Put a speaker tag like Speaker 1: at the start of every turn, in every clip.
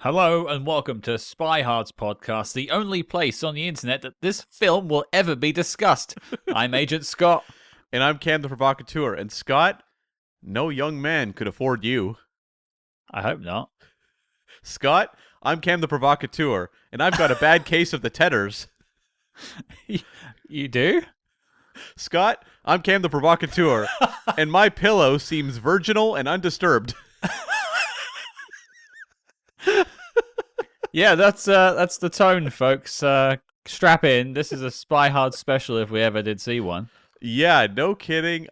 Speaker 1: Hello and welcome to Spy Hard's podcast, the only place on the internet that this film will ever be discussed. I'm Agent Scott.
Speaker 2: And I'm Cam the Provocateur. And Scott, no young man could afford you.
Speaker 1: I hope not.
Speaker 2: Scott, I'm Cam the Provocateur, and I've got a bad case of the tetters.
Speaker 1: You do?
Speaker 2: Scott, I'm Cam the Provocateur, and my pillow seems virginal and undisturbed.
Speaker 1: Yeah, that's the tone, folks. Strap in. This is a Spy Hard special if we ever did see one.
Speaker 2: Yeah, no kidding.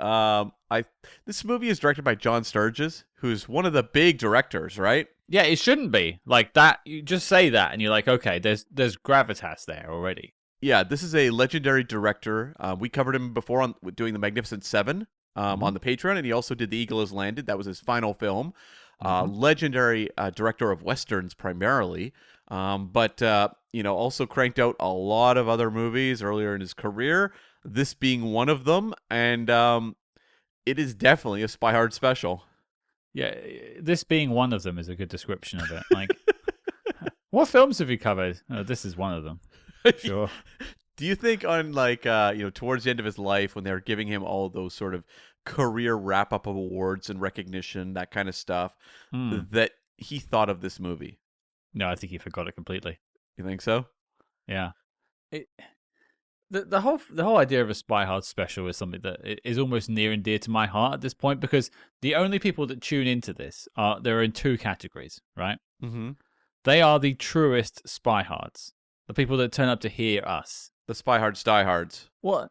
Speaker 2: This movie is directed by John Sturges, who's one of the big directors, right?
Speaker 1: Yeah, it shouldn't be like that. You just say that, and you're like, okay, there's gravitas there already.
Speaker 2: Yeah, this is a legendary director. We covered him before on doing The Magnificent Seven on the Patreon, and he also did The Eagle Has Landed. That was his final film. Legendary director of westerns primarily, but also cranked out a lot of other movies earlier in his career. This being one of them, and it is definitely a Spy Hard special.
Speaker 1: Yeah, this being one of them is a good description of it. Like, what films have you covered? Oh, this is one of them. Sure.
Speaker 2: Do you think on towards the end of his life, when they're giving him all those sort of career wrap-up of awards and recognition, that kind of stuff, that he thought of this movie?
Speaker 1: No, I think he forgot it completely.
Speaker 2: You think so?
Speaker 1: Yeah. The whole idea of a Spy Hard special is something that is almost near and dear to my heart at this point, because the only people that tune into this they're in two categories, right?
Speaker 2: Mm-hmm.
Speaker 1: They are the truest Spy Hards, the people that turn up to hear us.
Speaker 2: The Spy Hards, Die Hards.
Speaker 1: Well,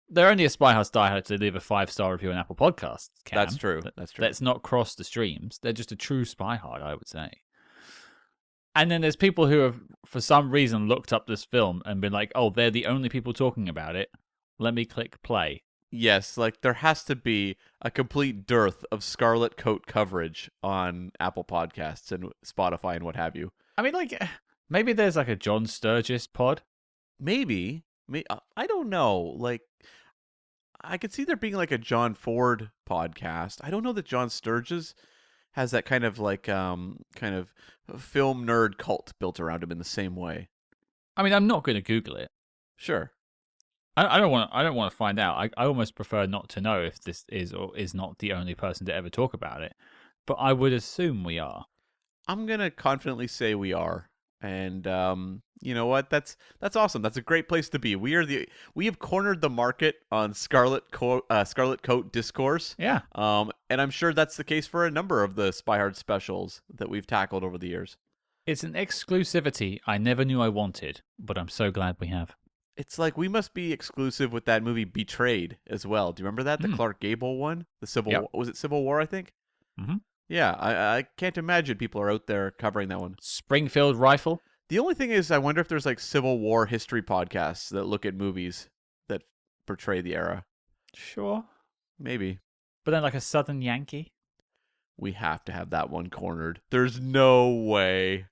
Speaker 1: they're only a Spy Hard Die Hard to leave a 5-star review on Apple Podcasts. Cam.
Speaker 2: That's true. That's true.
Speaker 1: Let's not cross the streams. They're just a true Spy Hard, I would say. And then there's people who have, for some reason, looked up this film and been like, oh, they're the only people talking about it. Let me click play.
Speaker 2: Yes, like there has to be a complete dearth of Scarlet Coat coverage on Apple Podcasts and Spotify and what have you.
Speaker 1: I mean, like, maybe there's like a John Sturges pod.
Speaker 2: Maybe. I don't know. Like, I could see there being like a John Ford podcast. I don't know that John Sturges has that kind of film nerd cult built around him in the same way.
Speaker 1: I mean, I'm not going to Google it.
Speaker 2: Sure.
Speaker 1: I don't want to find out. I almost prefer not to know if this is or is not the only person to ever talk about it. But I would assume we are.
Speaker 2: I'm gonna confidently say we are. And you know what? That's awesome. That's a great place to be. We have cornered the market on Scarlet Coat discourse.
Speaker 1: Yeah.
Speaker 2: And I'm sure that's the case for a number of the Spy Hard specials that we've tackled over the years.
Speaker 1: It's an exclusivity I never knew I wanted, but I'm so glad we have.
Speaker 2: It's like we must be exclusive with that movie Betrayed as well. Do you remember that? The Clark Gable one? The Civil Was it Civil War, I think?
Speaker 1: Mm-hmm.
Speaker 2: Yeah, I can't imagine people are out there covering that one.
Speaker 1: Springfield Rifle.
Speaker 2: The only thing is, I wonder if there's like Civil War history podcasts that look at movies that portray the era.
Speaker 1: Sure.
Speaker 2: Maybe.
Speaker 1: But then like a Southern Yankee.
Speaker 2: We have to have that one cornered. There's no way.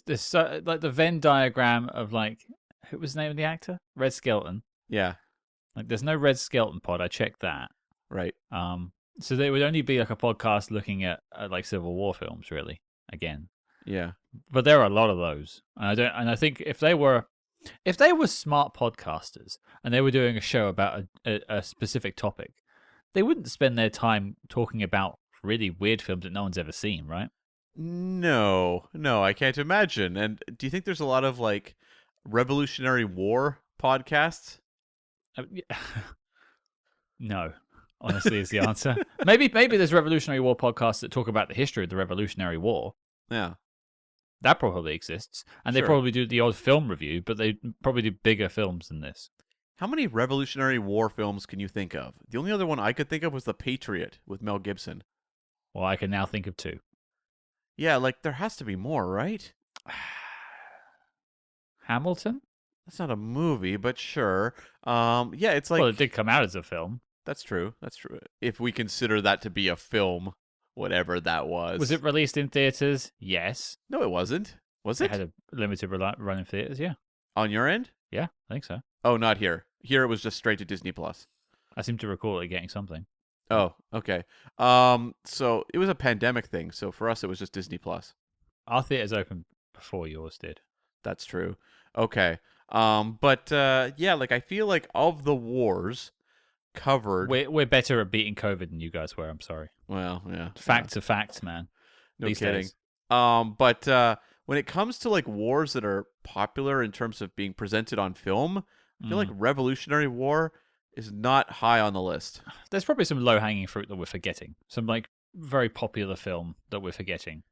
Speaker 1: There's so, like the Venn diagram of like, who was the name of the actor? Red Skelton.
Speaker 2: Yeah.
Speaker 1: Like there's no Red Skelton pod. I checked that.
Speaker 2: Right.
Speaker 1: So there would only be like a podcast looking at like Civil War films, really. Again.
Speaker 2: Yeah.
Speaker 1: But there are a lot of those, and I think if they were smart podcasters and they were doing a show about a specific topic, they wouldn't spend their time talking about really weird films that no one's ever seen, right?
Speaker 2: No, I can't imagine. And do you think there's a lot of like Revolutionary War podcasts?
Speaker 1: No. Honestly, is the answer. Maybe there's Revolutionary War podcasts that talk about the history of the Revolutionary War.
Speaker 2: Yeah.
Speaker 1: That probably exists. And they probably do the odd film review, but they probably do bigger films than this.
Speaker 2: How many Revolutionary War films can you think of? The only other one I could think of was The Patriot with Mel Gibson.
Speaker 1: Well, I can now think of 2.
Speaker 2: Yeah, like there has to be more, right?
Speaker 1: Hamilton?
Speaker 2: That's not a movie, but sure. Yeah, it's like...
Speaker 1: Well, it did come out as a film.
Speaker 2: That's true. If we consider that to be a film, whatever that was.
Speaker 1: Was it released in theaters? Yes.
Speaker 2: No, it wasn't. Was it?
Speaker 1: It had a limited run in theaters, yeah.
Speaker 2: On your end?
Speaker 1: Yeah, I think so.
Speaker 2: Oh, not here. Here it was just straight to Disney Plus.
Speaker 1: I seem to recall it getting something.
Speaker 2: Oh, okay. So it was a pandemic thing. So for us, it was just Disney Plus.
Speaker 1: Our theaters opened before yours did.
Speaker 2: That's true. Okay. But yeah, like I feel like of the wars covered.
Speaker 1: We're better at beating COVID than you guys were. I'm sorry.
Speaker 2: Well, yeah.
Speaker 1: Facts are facts, man.
Speaker 2: No
Speaker 1: These
Speaker 2: kidding.
Speaker 1: days.
Speaker 2: But when it comes to like wars that are popular in terms of being presented on film, I feel like Revolutionary War is not high on the list.
Speaker 1: There's probably some low hanging fruit that we're forgetting. Some like very popular film that we're forgetting.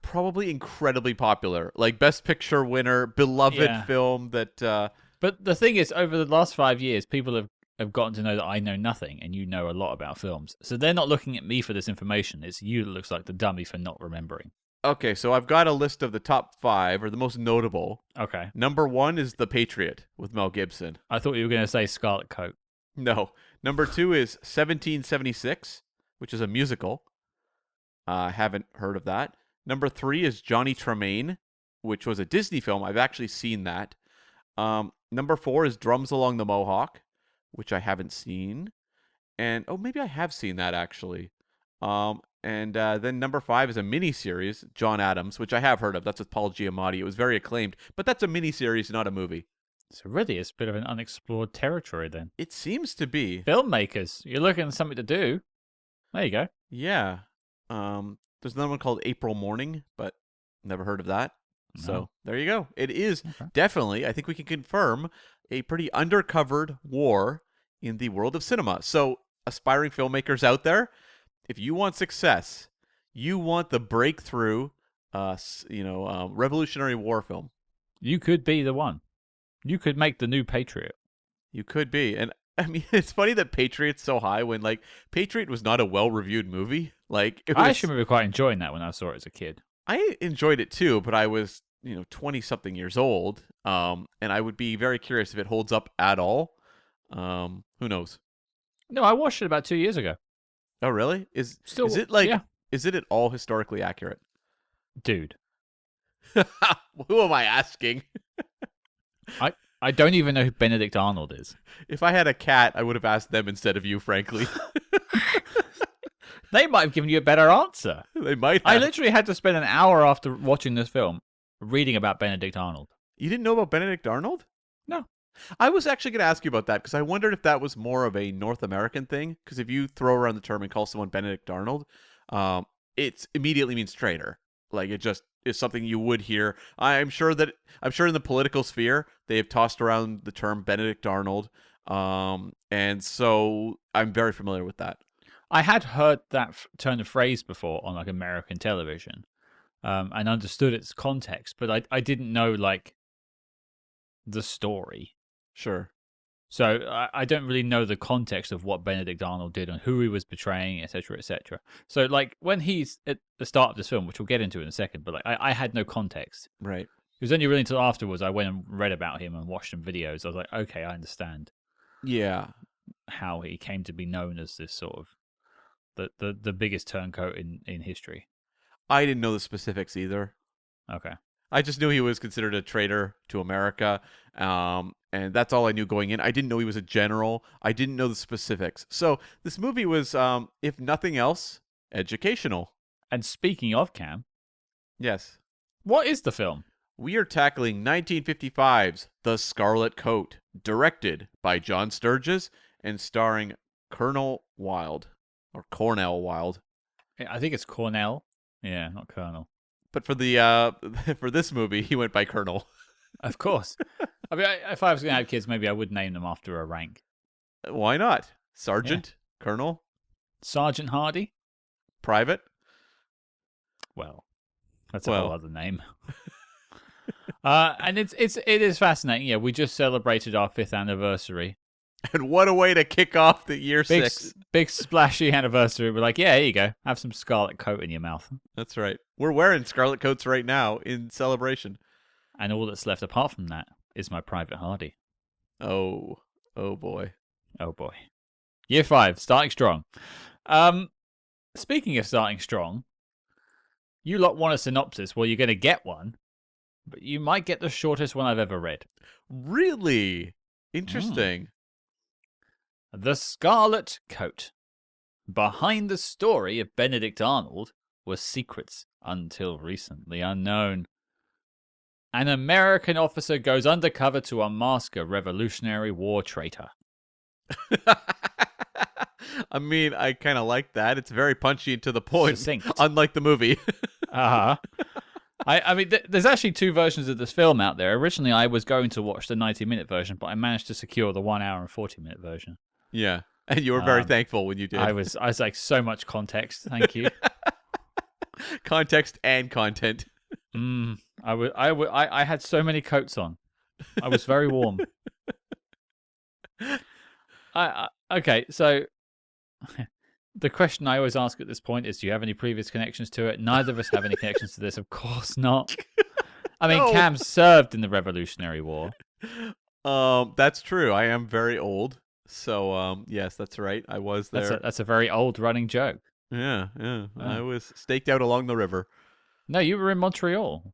Speaker 2: Probably incredibly popular, like Best Picture winner, beloved film that.
Speaker 1: But the thing is, over the last 5 years, people have gotten to know that I know nothing and you know a lot about films. So they're not looking at me for this information. It's you that looks like the dummy for not remembering.
Speaker 2: Okay, so I've got a list of the top 5 or the most notable.
Speaker 1: Okay.
Speaker 2: Number 1 is The Patriot with Mel Gibson.
Speaker 1: I thought you were going to say Scarlet Coat.
Speaker 2: No. Number 2 is 1776, which is a musical. Haven't heard of that. Number 3 is Johnny Tremaine, which was a Disney film. I've actually seen that. Number 4 is Drums Along the Mohawk, which I haven't seen. And, maybe I have seen that, actually. And then number 5 is a miniseries, John Adams, which I have heard of. That's with Paul Giamatti. It was very acclaimed. But that's a miniseries, not a movie.
Speaker 1: So really, it's a bit of an unexplored territory then.
Speaker 2: It seems to be.
Speaker 1: Filmmakers, you're looking for something to do. There you go.
Speaker 2: Yeah. There's another one called April Morning, but never heard of that. No. So there you go. It is definitely, I think we can confirm, a pretty undercovered war in the world of cinema. So aspiring filmmakers out there, if you want success, you want the breakthrough, Revolutionary War film.
Speaker 1: You could be the one. You could make the new Patriot.
Speaker 2: You could be. And I mean, it's funny that Patriot's so high when, like, Patriot was not a well-reviewed movie. Like,
Speaker 1: I actually remember quite enjoying that when I saw it as a kid.
Speaker 2: I enjoyed it too, but I was, 20-something years old. And I would be very curious if it holds up at all. Who knows?
Speaker 1: No, I watched it about 2 years ago.
Speaker 2: Oh, really? Is it at all historically accurate?
Speaker 1: Dude.
Speaker 2: Who am I asking?
Speaker 1: I don't even know who Benedict Arnold is.
Speaker 2: If I had a cat, I would have asked them instead of you, frankly.
Speaker 1: They might have given you a better answer.
Speaker 2: They might have.
Speaker 1: I literally had to spend an hour after watching this film reading about Benedict Arnold.
Speaker 2: You didn't know about Benedict Arnold?
Speaker 1: No.
Speaker 2: I was actually going to ask you about that because I wondered if that was more of a North American thing. Because if you throw around the term and call someone Benedict Arnold, it immediately means traitor. Like, it just is something you would hear. I'm sure in the political sphere they have tossed around the term Benedict Arnold, and so I'm very familiar with that.
Speaker 1: I had heard that turn of phrase before on like American television, and understood its context, but I didn't know like the story.
Speaker 2: Sure.
Speaker 1: So I don't really know the context of what Benedict Arnold did and who he was betraying, etc., etc. So like when he's at the start of this film, which we'll get into in a second, but like I had no context.
Speaker 2: Right.
Speaker 1: It was only really until afterwards I went and read about him and watched some videos. I was like, okay, I understand.
Speaker 2: Yeah.
Speaker 1: How he came to be known as this sort of the biggest turncoat in history.
Speaker 2: I didn't know the specifics either.
Speaker 1: Okay.
Speaker 2: I just knew he was considered a traitor to America, and that's all I knew going in. I didn't know he was a general. I didn't know the specifics. So this movie was, if nothing else, educational.
Speaker 1: And speaking of, Cam.
Speaker 2: Yes.
Speaker 1: What is the film?
Speaker 2: We are tackling 1955's The Scarlet Coat, directed by John Sturges and starring Cornel Wilde. Or Cornel Wilde.
Speaker 1: I think it's Cornel. Yeah, not Colonel.
Speaker 2: But for the for this movie, he went by Colonel.
Speaker 1: Of course. I mean, if I was going to have kids, maybe I would name them after a rank.
Speaker 2: Why not? Sergeant? Yeah. Colonel?
Speaker 1: Sergeant Hardy?
Speaker 2: Private?
Speaker 1: Well, that's a whole other name. And it is fascinating. Yeah, we just celebrated our 5th anniversary.
Speaker 2: And what a way to kick off the year 6.
Speaker 1: Big splashy anniversary. We're like, yeah, here you go. Have some Scarlet Coat in your mouth.
Speaker 2: That's right. We're wearing Scarlet Coats right now in celebration.
Speaker 1: And all that's left apart from that is my Private Hardy.
Speaker 2: Oh boy.
Speaker 1: Oh boy. Year 5, starting strong. Speaking of starting strong, you lot want a synopsis. Well, you're going to get one, but you might get the shortest one I've ever read.
Speaker 2: Really? Interesting.
Speaker 1: The Scarlet Coat. Behind the story of Benedict Arnold, were secrets until recently unknown. An American officer goes undercover to unmask a Revolutionary War traitor.
Speaker 2: I mean, I kind of like that. It's very punchy and to the point,
Speaker 1: Succinct.
Speaker 2: unlike the movie.
Speaker 1: Uh-huh. I mean, there's actually two versions of this film out there. Originally, I was going to watch the 90-minute version, but I managed to secure the 1 hour and 40-minute version.
Speaker 2: Yeah, and you were very thankful when you did.
Speaker 1: I was like, so much context. Thank you.
Speaker 2: Context and content.
Speaker 1: I had so many coats on. I was very warm. Okay, so the question I always ask at this point is, do you have any previous connections to it? Neither of us have any connections to this. Of course not. I mean,
Speaker 2: No.
Speaker 1: Cam served in the Revolutionary War.
Speaker 2: That's true. I am very old. So, yes, that's right. I was there.
Speaker 1: That's a very old running joke.
Speaker 2: Yeah. I was staked out along the river.
Speaker 1: No, you were in Montreal.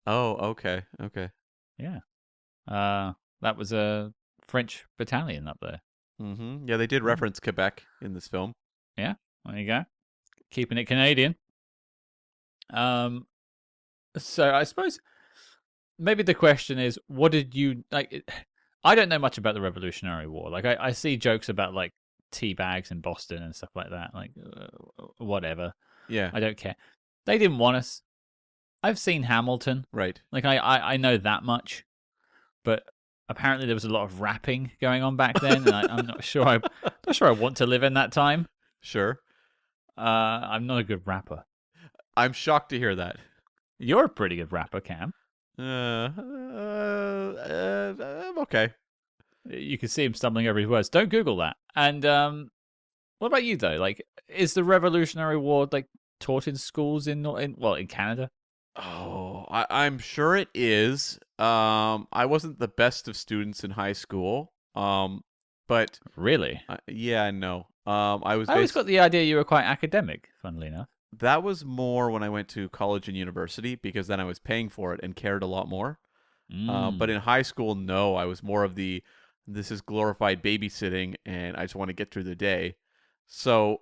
Speaker 2: Oh, okay.
Speaker 1: Yeah. That was a French battalion up there.
Speaker 2: Mm-hmm. Yeah, they did reference Quebec in this film.
Speaker 1: Yeah, there you go. Keeping it Canadian. So I suppose maybe the question is, what did you like? I don't know much about the Revolutionary War. Like, I see jokes about like tea bags in Boston and stuff like that. Like, whatever.
Speaker 2: Yeah.
Speaker 1: I don't care. They didn't want us. I've seen Hamilton.
Speaker 2: Right.
Speaker 1: Like, I know that much, but apparently there was a lot of rapping going on back then, and I'm not sure. I'm not sure I want to live in that time.
Speaker 2: Sure.
Speaker 1: I'm not a good rapper.
Speaker 2: I'm shocked to hear that.
Speaker 1: You're a pretty good rapper, Cam.
Speaker 2: I'm okay.
Speaker 1: You can see him stumbling over his words. Don't Google that. And what about you though? Like, is the Revolutionary War like taught in schools in Canada?
Speaker 2: Oh, I'm sure it is. I wasn't the best of students in high school. But
Speaker 1: Really?
Speaker 2: yeah, no. I
Speaker 1: always got the idea you were quite academic, funnily enough.
Speaker 2: That was more when I went to college and university, because then I was paying for it and cared a lot more. But in high school, no, I was more of this is glorified babysitting, and I just want to get through the day. So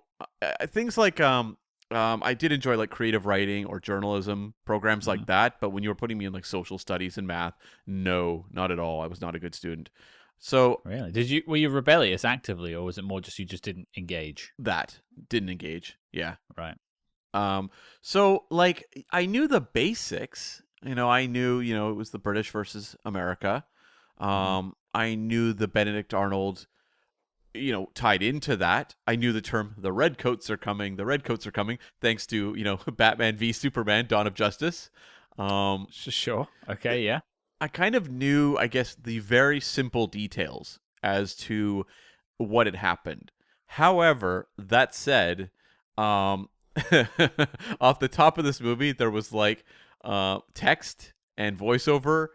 Speaker 2: things like I did enjoy like creative writing or journalism programs like that. But when you were putting me in like social studies and math, no, not at all. I was not a good student. So
Speaker 1: really, were you rebellious actively, or was it more just you just didn't engage?
Speaker 2: That didn't engage. Yeah.
Speaker 1: Right.
Speaker 2: So like I knew the basics. I knew it was the British versus America. I knew the Benedict Arnold, tied into that. I knew the term "the Red Coats are coming." The Red Coats are coming, thanks to Batman v Superman: Dawn of Justice.
Speaker 1: Sure. Okay. Yeah.
Speaker 2: I kind of knew, I guess, the very simple details as to what had happened. However, that said, off the top of this movie, there was like text and voiceover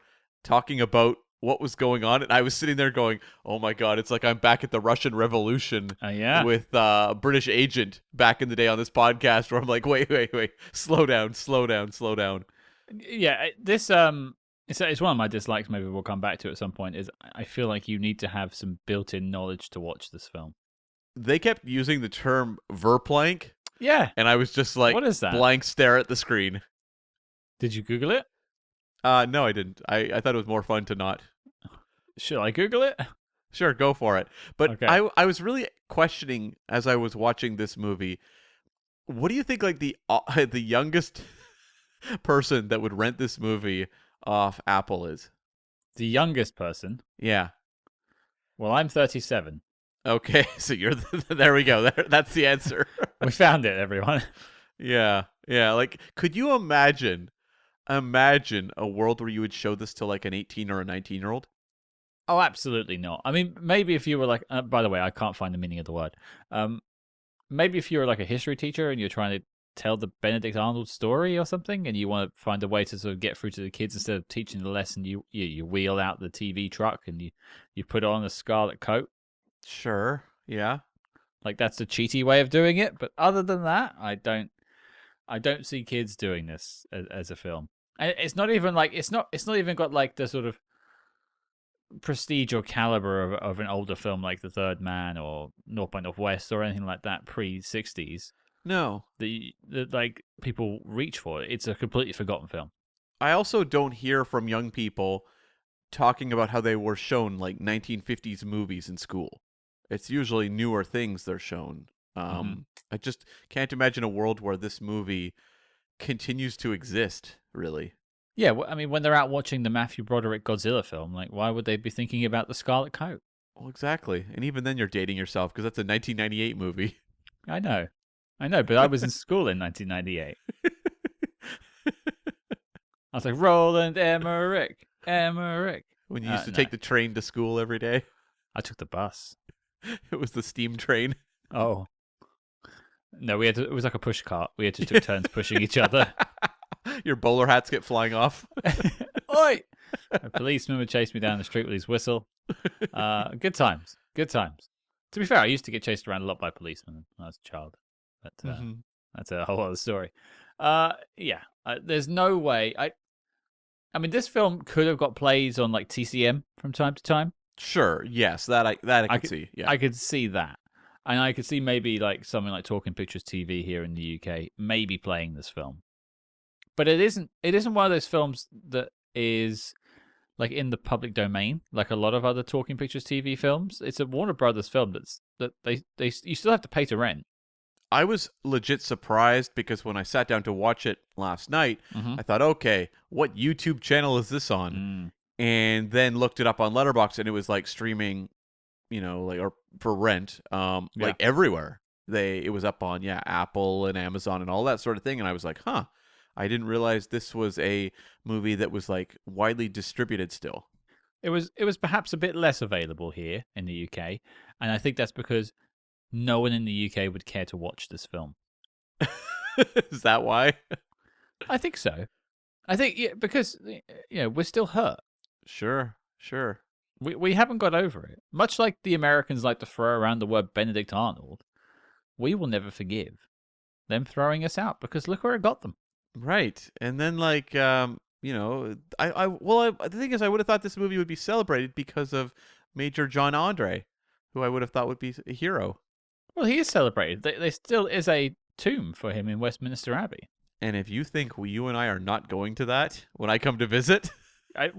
Speaker 2: talking about what was going on, and I was sitting there going, "Oh my god, it's like I'm back at the Russian Revolution with British agent back in the day on this podcast." Where I'm like, "Wait, slow down."
Speaker 1: Yeah, this it's one of my dislikes. Maybe we'll come back to at some point. Is I feel like you need to have some built-in knowledge to watch this film.
Speaker 2: They kept using the term verplank.
Speaker 1: Yeah,
Speaker 2: and I was just like,
Speaker 1: what is that?
Speaker 2: Blank stare at the screen.
Speaker 1: Did you Google it?
Speaker 2: No, I didn't. I thought it was more fun to not.
Speaker 1: Should I Google it?
Speaker 2: Sure, go for it. But
Speaker 1: okay.
Speaker 2: I was really questioning as I was watching this movie. What do you think? Like the youngest person that would rent this movie off Apple is?
Speaker 1: The youngest person?
Speaker 2: Yeah.
Speaker 1: Well, I'm 37.
Speaker 2: Okay, so you're there. We go. That's the answer.
Speaker 1: We found it, everyone.
Speaker 2: Yeah. Like, could you imagine a world where you would show this to like an 18 or a 19-year-old?
Speaker 1: Oh, absolutely not. I mean, maybe if you were like, by the way, I can't find the meaning of the word. Maybe if you were like a history teacher and you're trying to tell the Benedict Arnold story or something, and you want to find a way to sort of get through to the kids instead of teaching the lesson, you wheel out the TV truck and you put on a Scarlet Coat.
Speaker 2: Sure. Yeah.
Speaker 1: Like, that's the cheaty way of doing it. But other than that, I don't see kids doing this as a film. And it's not even like it's not even got like the sort of prestige or caliber of an older film like The Third Man or North by Northwest or anything like that pre-60s.
Speaker 2: No.
Speaker 1: that like people reach for. It's a completely forgotten film.
Speaker 2: I also don't hear from young people talking about how they were shown like 1950s movies in school. It's usually newer things they're shown.
Speaker 1: Mm-hmm.
Speaker 2: I just can't imagine a world where this movie continues to exist, really.
Speaker 1: Yeah, I mean, when they're out watching the Matthew Broderick Godzilla film, like, why would they be thinking about the Scarlet Coat?
Speaker 2: Well, exactly. And even then you're dating yourself because that's a 1998 movie.
Speaker 1: I know, but I was in school in 1998. I was like, Roland Emmerich.
Speaker 2: When you used to
Speaker 1: No,
Speaker 2: take the train to school every day.
Speaker 1: I took the bus.
Speaker 2: It was the steam train.
Speaker 1: Oh. No, it was like a push cart. We had to took turns pushing each other.
Speaker 2: Your bowler hats get flying off.
Speaker 1: Oi! A policeman would chase me down the street with his whistle. Good times. To be fair, I used to get chased around a lot by policemen when I was a child. But that's a whole other story. There's no way. I mean, this film could have got plays on like TCM from time to time.
Speaker 2: Sure, yes, that I could see. Yeah.
Speaker 1: I could see that. And I could see maybe like something like Talking Pictures TV here in the UK maybe playing this film. But it isn't one of those films that is like in the public domain, like a lot of other Talking Pictures TV films. It's a Warner Brothers film that you still have to pay to rent.
Speaker 2: I was legit surprised because when I sat down to watch it last night,
Speaker 1: Mm-hmm.
Speaker 2: I thought, okay, what YouTube channel is this on? And then looked it up on Letterboxd, and it was like streaming, like or for rent, like everywhere. It was up on Apple and Amazon and all that sort of thing, and I was like, huh, I didn't realize this was a movie that was like widely distributed still.
Speaker 1: It was perhaps a bit less available here in the UK, and I think that's because no one in the UK would care to watch this film.
Speaker 2: Is that why?
Speaker 1: I think so. I think because we're still hurt.
Speaker 2: Sure.
Speaker 1: We haven't got over it. Much like the Americans like to throw around the word Benedict Arnold, we will never forgive them throwing us out because look where it got them.
Speaker 2: Right. And then like the thing is I would have thought this movie would be celebrated because of Major John Andre, who I would have thought would be a hero.
Speaker 1: Well, he is celebrated. There still is a tomb for him in Westminster Abbey.
Speaker 2: And if you think you and I are not going to that when I come to visit,
Speaker 1: I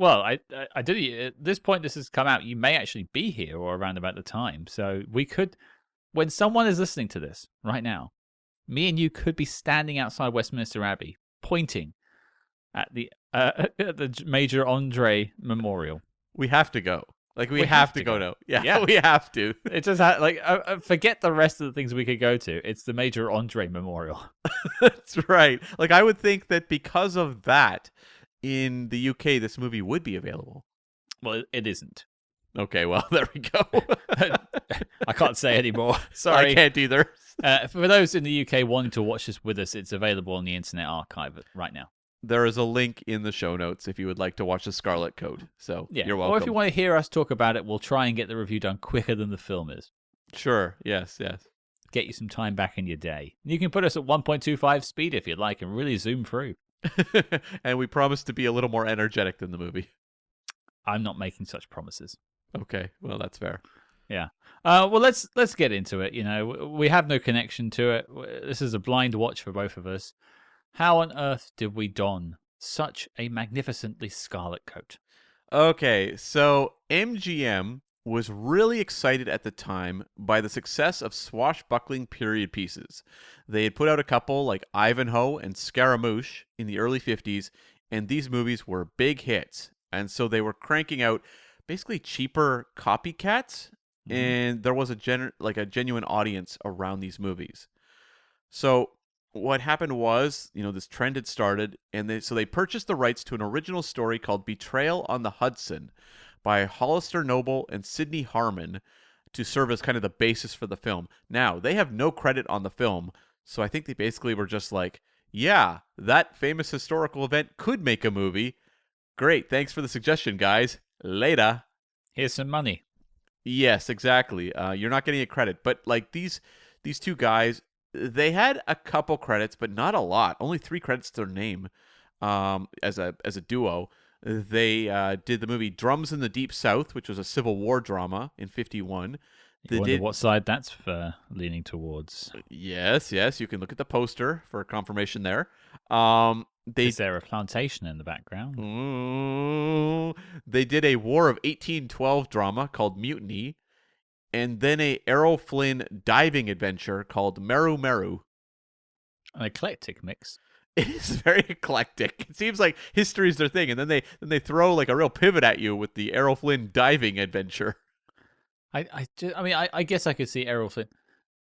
Speaker 1: did. At this point, this has come out. You may actually be here or around about the time. So we could, when someone is listening to this right now, me and you could be standing outside Westminster Abbey, pointing at the Major Andre Memorial.
Speaker 2: We have to go. Like we have to go now. Yeah, we have to.
Speaker 1: It just forget the rest of the things we could go to. It's the Major Andre Memorial.
Speaker 2: That's right. Like I would think that because of that, in the UK, this movie would be available.
Speaker 1: Well, it isn't.
Speaker 2: Okay, well, there we go.
Speaker 1: I can't say anymore. Sorry.
Speaker 2: I can't either.
Speaker 1: For those in the UK wanting to watch this with us, it's available on the Internet Archive right now.
Speaker 2: There is a link in the show notes if you would like to watch The Scarlet Coat. So you're welcome.
Speaker 1: Or if you want to hear us talk about it, we'll try and get the review done quicker than the film is.
Speaker 2: Sure. Yes.
Speaker 1: Get you some time back in your day. You can put us at 1.25 speed if you'd like and really zoom through.
Speaker 2: And we promise to be a little more energetic than the movie.
Speaker 1: I'm not making such promises.
Speaker 2: Okay, well that's fair.
Speaker 1: Yeah. Well, let's get into it. We have no connection to it. This is a blind watch for both of us. How on earth did we don such a magnificently scarlet coat?
Speaker 2: Okay, so MGM was really excited at the time by the success of swashbuckling period pieces. They had put out a couple like Ivanhoe and Scaramouche in the early 50s, and these movies were big hits. And so they were cranking out basically cheaper copycats, and there was a genuine audience around these movies. So what happened was, this trend had started, and they purchased the rights to an original story called Betrayal on the Hudson by Hollister Noble and Sidney Harmon to serve as kind of the basis for the film. Now, they have no credit on the film, so I think they basically were just like, yeah, that famous historical event could make a movie. Great, thanks for the suggestion, guys. Later.
Speaker 1: Here's some money.
Speaker 2: Yes, exactly. You're not getting a credit, but like these two guys, they had a couple credits, but not a lot. Only 3 credits to their name as a duo. They did the movie Drums in the Deep South, which was a Civil War drama in 1951.
Speaker 1: You wonder what side that's leaning towards.
Speaker 2: Yes, you can look at the poster for confirmation there.
Speaker 1: Is there a plantation in the background?
Speaker 2: They did a War of 1812 drama called Mutiny, and then a Errol Flynn diving adventure called Meru Meru.
Speaker 1: An eclectic mix.
Speaker 2: It is very eclectic. It seems like history's their thing, and then they throw like a real pivot at you with the Errol Flynn diving adventure.
Speaker 1: I guess I could see Errol Flynn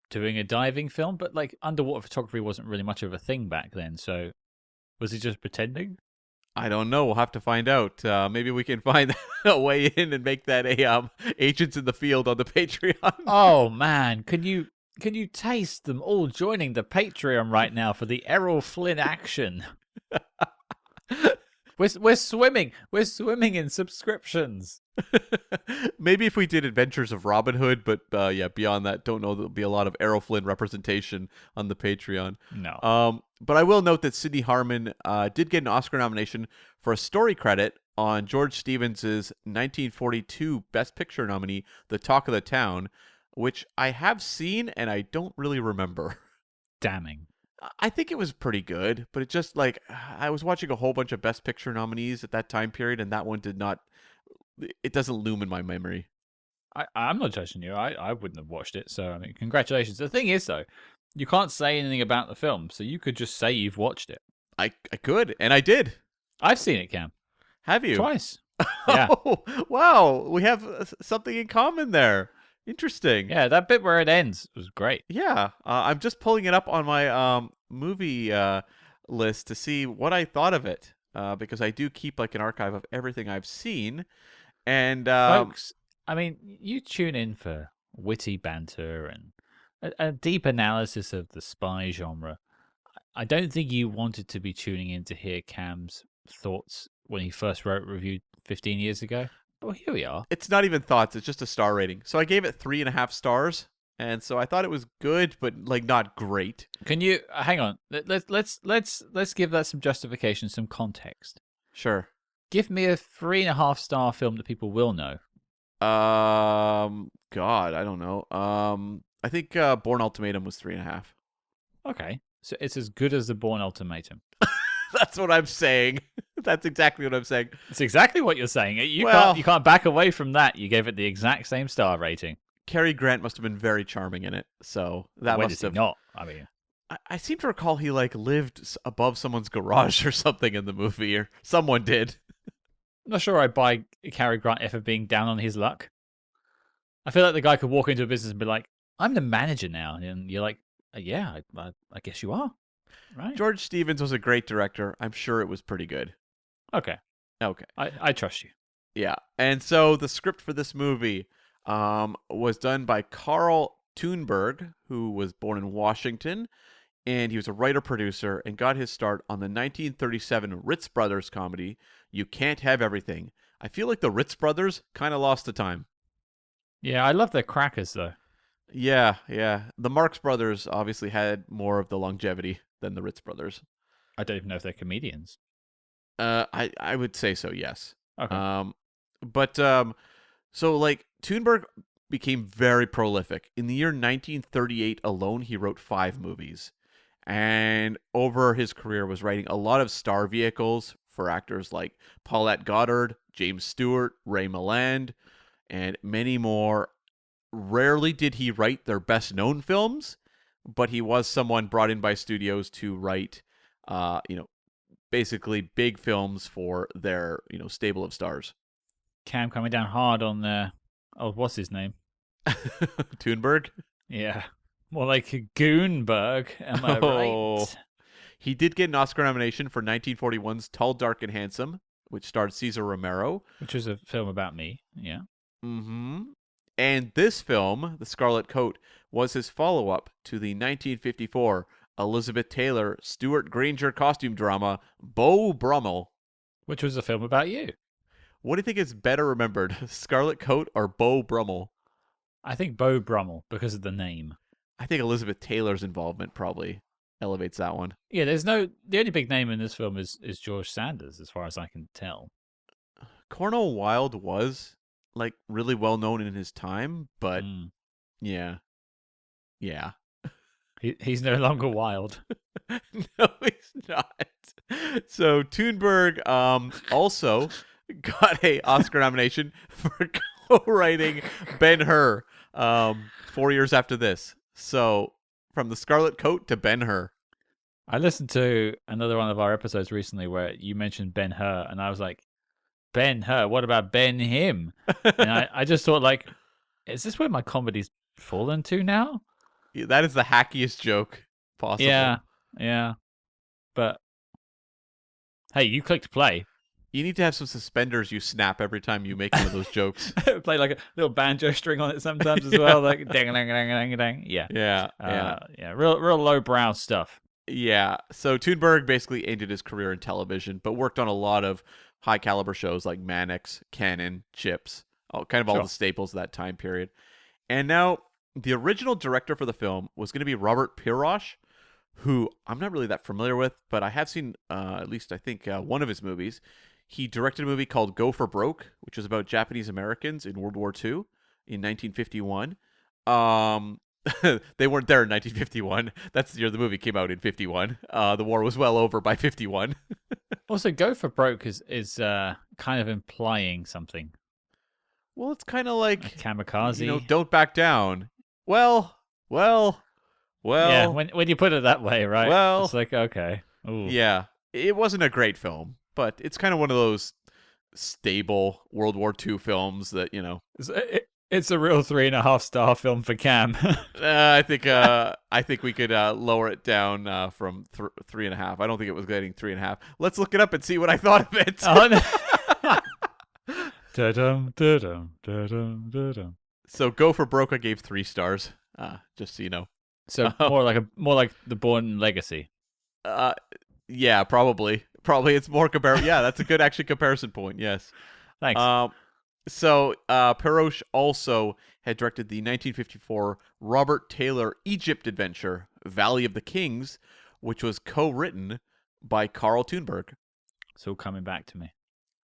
Speaker 1: doing a diving film, but like underwater photography wasn't really much of a thing back then. So was he just pretending?
Speaker 2: I don't know. We'll have to find out. Maybe we can find a way in and make that a Agents in the Field on the Patreon.
Speaker 1: Oh man, can you taste them all joining the Patreon right now for the Errol Flynn action? We're swimming in subscriptions.
Speaker 2: Maybe if we did Adventures of Robin Hood, but beyond that, don't know there'll be a lot of Errol Flynn representation on the Patreon.
Speaker 1: No.
Speaker 2: But I will note that Sidney Harmon did get an Oscar nomination for a story credit on George Stevens' 1942 Best Picture nominee, The Talk of the Town, which I have seen and I don't really remember.
Speaker 1: Damning.
Speaker 2: I think it was pretty good, but it just like I was watching a whole bunch of Best Picture nominees at that time period, and that one did not. It doesn't loom in my memory.
Speaker 1: I'm not judging you. I wouldn't have watched it. So I mean, congratulations. The thing is, though, you can't say anything about the film, so you could just say you've watched it.
Speaker 2: I could, and I did.
Speaker 1: I've seen it, Cam.
Speaker 2: Have you?
Speaker 1: Twice. Yeah.
Speaker 2: Oh, wow, we have something in common there. Interesting.
Speaker 1: Yeah, that bit where it ends was great.
Speaker 2: Yeah, I'm just pulling it up on my movie list to see what I thought of it, because I do keep like an archive of everything I've seen. And
Speaker 1: Folks, I mean, you tune in for witty banter and a deep analysis of the spy genre. I don't think you wanted to be tuning in to hear Cam's thoughts when he first wrote a review 15 years ago. Well, here we are.
Speaker 2: It's not even thoughts; it's just a star rating. So I gave it 3.5 stars, and so I thought it was good, but like not great.
Speaker 1: Can you hang on? Let's give that some justification, some context.
Speaker 2: Sure.
Speaker 1: Give me a 3.5-star film that people will know.
Speaker 2: God, I don't know. I think Bourne Ultimatum was 3.5.
Speaker 1: Okay, so it's as good as the Bourne Ultimatum.
Speaker 2: That's what I'm saying. That's exactly what I'm saying.
Speaker 1: It's exactly what you're saying. You can't back away from that. You gave it the exact same star rating.
Speaker 2: Cary Grant must have been very charming in it, so that
Speaker 1: When
Speaker 2: must
Speaker 1: did
Speaker 2: have
Speaker 1: he not. I mean,
Speaker 2: I seem to recall he like lived above someone's garage or something in the movie, or someone did.
Speaker 1: I'm not sure I buy Cary Grant ever being down on his luck. I feel like the guy could walk into a business and be like, "I'm the manager now," and you're like, "Yeah, I guess you are." Right.
Speaker 2: George Stevens was a great director. I'm sure it was pretty good.
Speaker 1: Okay.
Speaker 2: Okay.
Speaker 1: I trust you.
Speaker 2: Yeah. And so the script for this movie was done by Carl Thunberg, who was born in Washington, and he was a writer-producer and got his start on the 1937 Ritz Brothers comedy, You Can't Have Everything. I feel like the Ritz Brothers kind of lost the time.
Speaker 1: Yeah, I love their crackers, though.
Speaker 2: Yeah. The Marx Brothers obviously had more of the longevity than the Ritz Brothers.
Speaker 1: I don't even know if they're comedians.
Speaker 2: I would say so, yes.
Speaker 1: Okay.
Speaker 2: So like Thunberg became very prolific. In the year 1938 alone, he wrote 5 movies. And over his career was writing a lot of star vehicles for actors like Paulette Goddard, James Stewart, Ray Milland, and many more. Rarely did he write their best known films, but he was someone brought in by studios to write, basically big films for their, stable of stars.
Speaker 1: Cam coming down hard on what's his name?
Speaker 2: Thunberg?
Speaker 1: Yeah. More like Goonberg, am I right?
Speaker 2: He did get an Oscar nomination for 1941's Tall, Dark, and Handsome, which starred Cesar Romero.
Speaker 1: Which was a film about me, yeah.
Speaker 2: Mm-hmm. And this film, The Scarlet Coat, was his follow-up to the 1954 Elizabeth Taylor Stuart Granger costume drama, Beau Brummel.
Speaker 1: Which was a film about you.
Speaker 2: What do you think is better remembered, Scarlet Coat or Beau Brummel?
Speaker 1: I think Beau Brummel, because of the name.
Speaker 2: I think Elizabeth Taylor's involvement probably elevates that one.
Speaker 1: Yeah, the only big name in this film is George Sanders, as far as I can tell.
Speaker 2: Cornel Wilde was like really well known in his time, but Yeah. Yeah.
Speaker 1: He's no longer Wilde.
Speaker 2: No, he's not. So Thunberg also got a Oscar nomination for co-writing Ben-Hur 4 years after this. So from The Scarlet Coat to Ben-Hur.
Speaker 1: I listened to another one of our episodes recently where you mentioned Ben-Hur, and I was like, Ben-Hur, what about Ben-Him? And I just thought, like, is this where my comedy's fallen to now?
Speaker 2: That is the hackiest joke possible.
Speaker 1: Yeah. But, hey, you clicked play.
Speaker 2: You need to have some suspenders you snap every time you make one of those jokes.
Speaker 1: Play like a little banjo string on it sometimes as well, like dang, dang, dang, dang, dang. Yeah.
Speaker 2: Yeah.
Speaker 1: Real lowbrow stuff.
Speaker 2: Yeah. So Thunberg basically ended his career in television, but worked on a lot of high caliber shows like Mannix, Cannon, Chips, all the staples of that time period. And now the original director for the film was going to be Robert Pirosh, who I'm not really that familiar with, but I have seen at least I think one of his movies. He directed a movie called Go for Broke, which was about Japanese Americans in World War II in 1951. They weren't there in 1951. That's the year the movie came out in 51. The war was well over by 51.
Speaker 1: Also, Go for Broke is kind of implying something.
Speaker 2: Well, it's kind of like
Speaker 1: kamikaze.
Speaker 2: Don't back down. Well.
Speaker 1: Yeah, when you put it that way, right?
Speaker 2: Well,
Speaker 1: it's like, okay. Ooh.
Speaker 2: Yeah, it wasn't a great film, but it's kind of one of those stable World War II films that
Speaker 1: It's a real 3.5-star film for Cam.
Speaker 2: I think we could lower it down from 3.5. I don't think it was getting 3.5. Let's look it up and see what I thought of it.
Speaker 1: Oh, no. Da-dum, da-dum, da-dum, da-dum.
Speaker 2: So Go for Broke I gave 3 stars. Just so you know.
Speaker 1: So more like The Bourne Legacy.
Speaker 2: Yeah, probably it's more comparable. Yeah, that's a good actually comparison point. Yes.
Speaker 1: Thanks.
Speaker 2: So Pirosh also had directed the 1954 Robert Taylor Egypt adventure Valley of the Kings, which was co-written by Carl Thunberg.
Speaker 1: It's all coming back to me.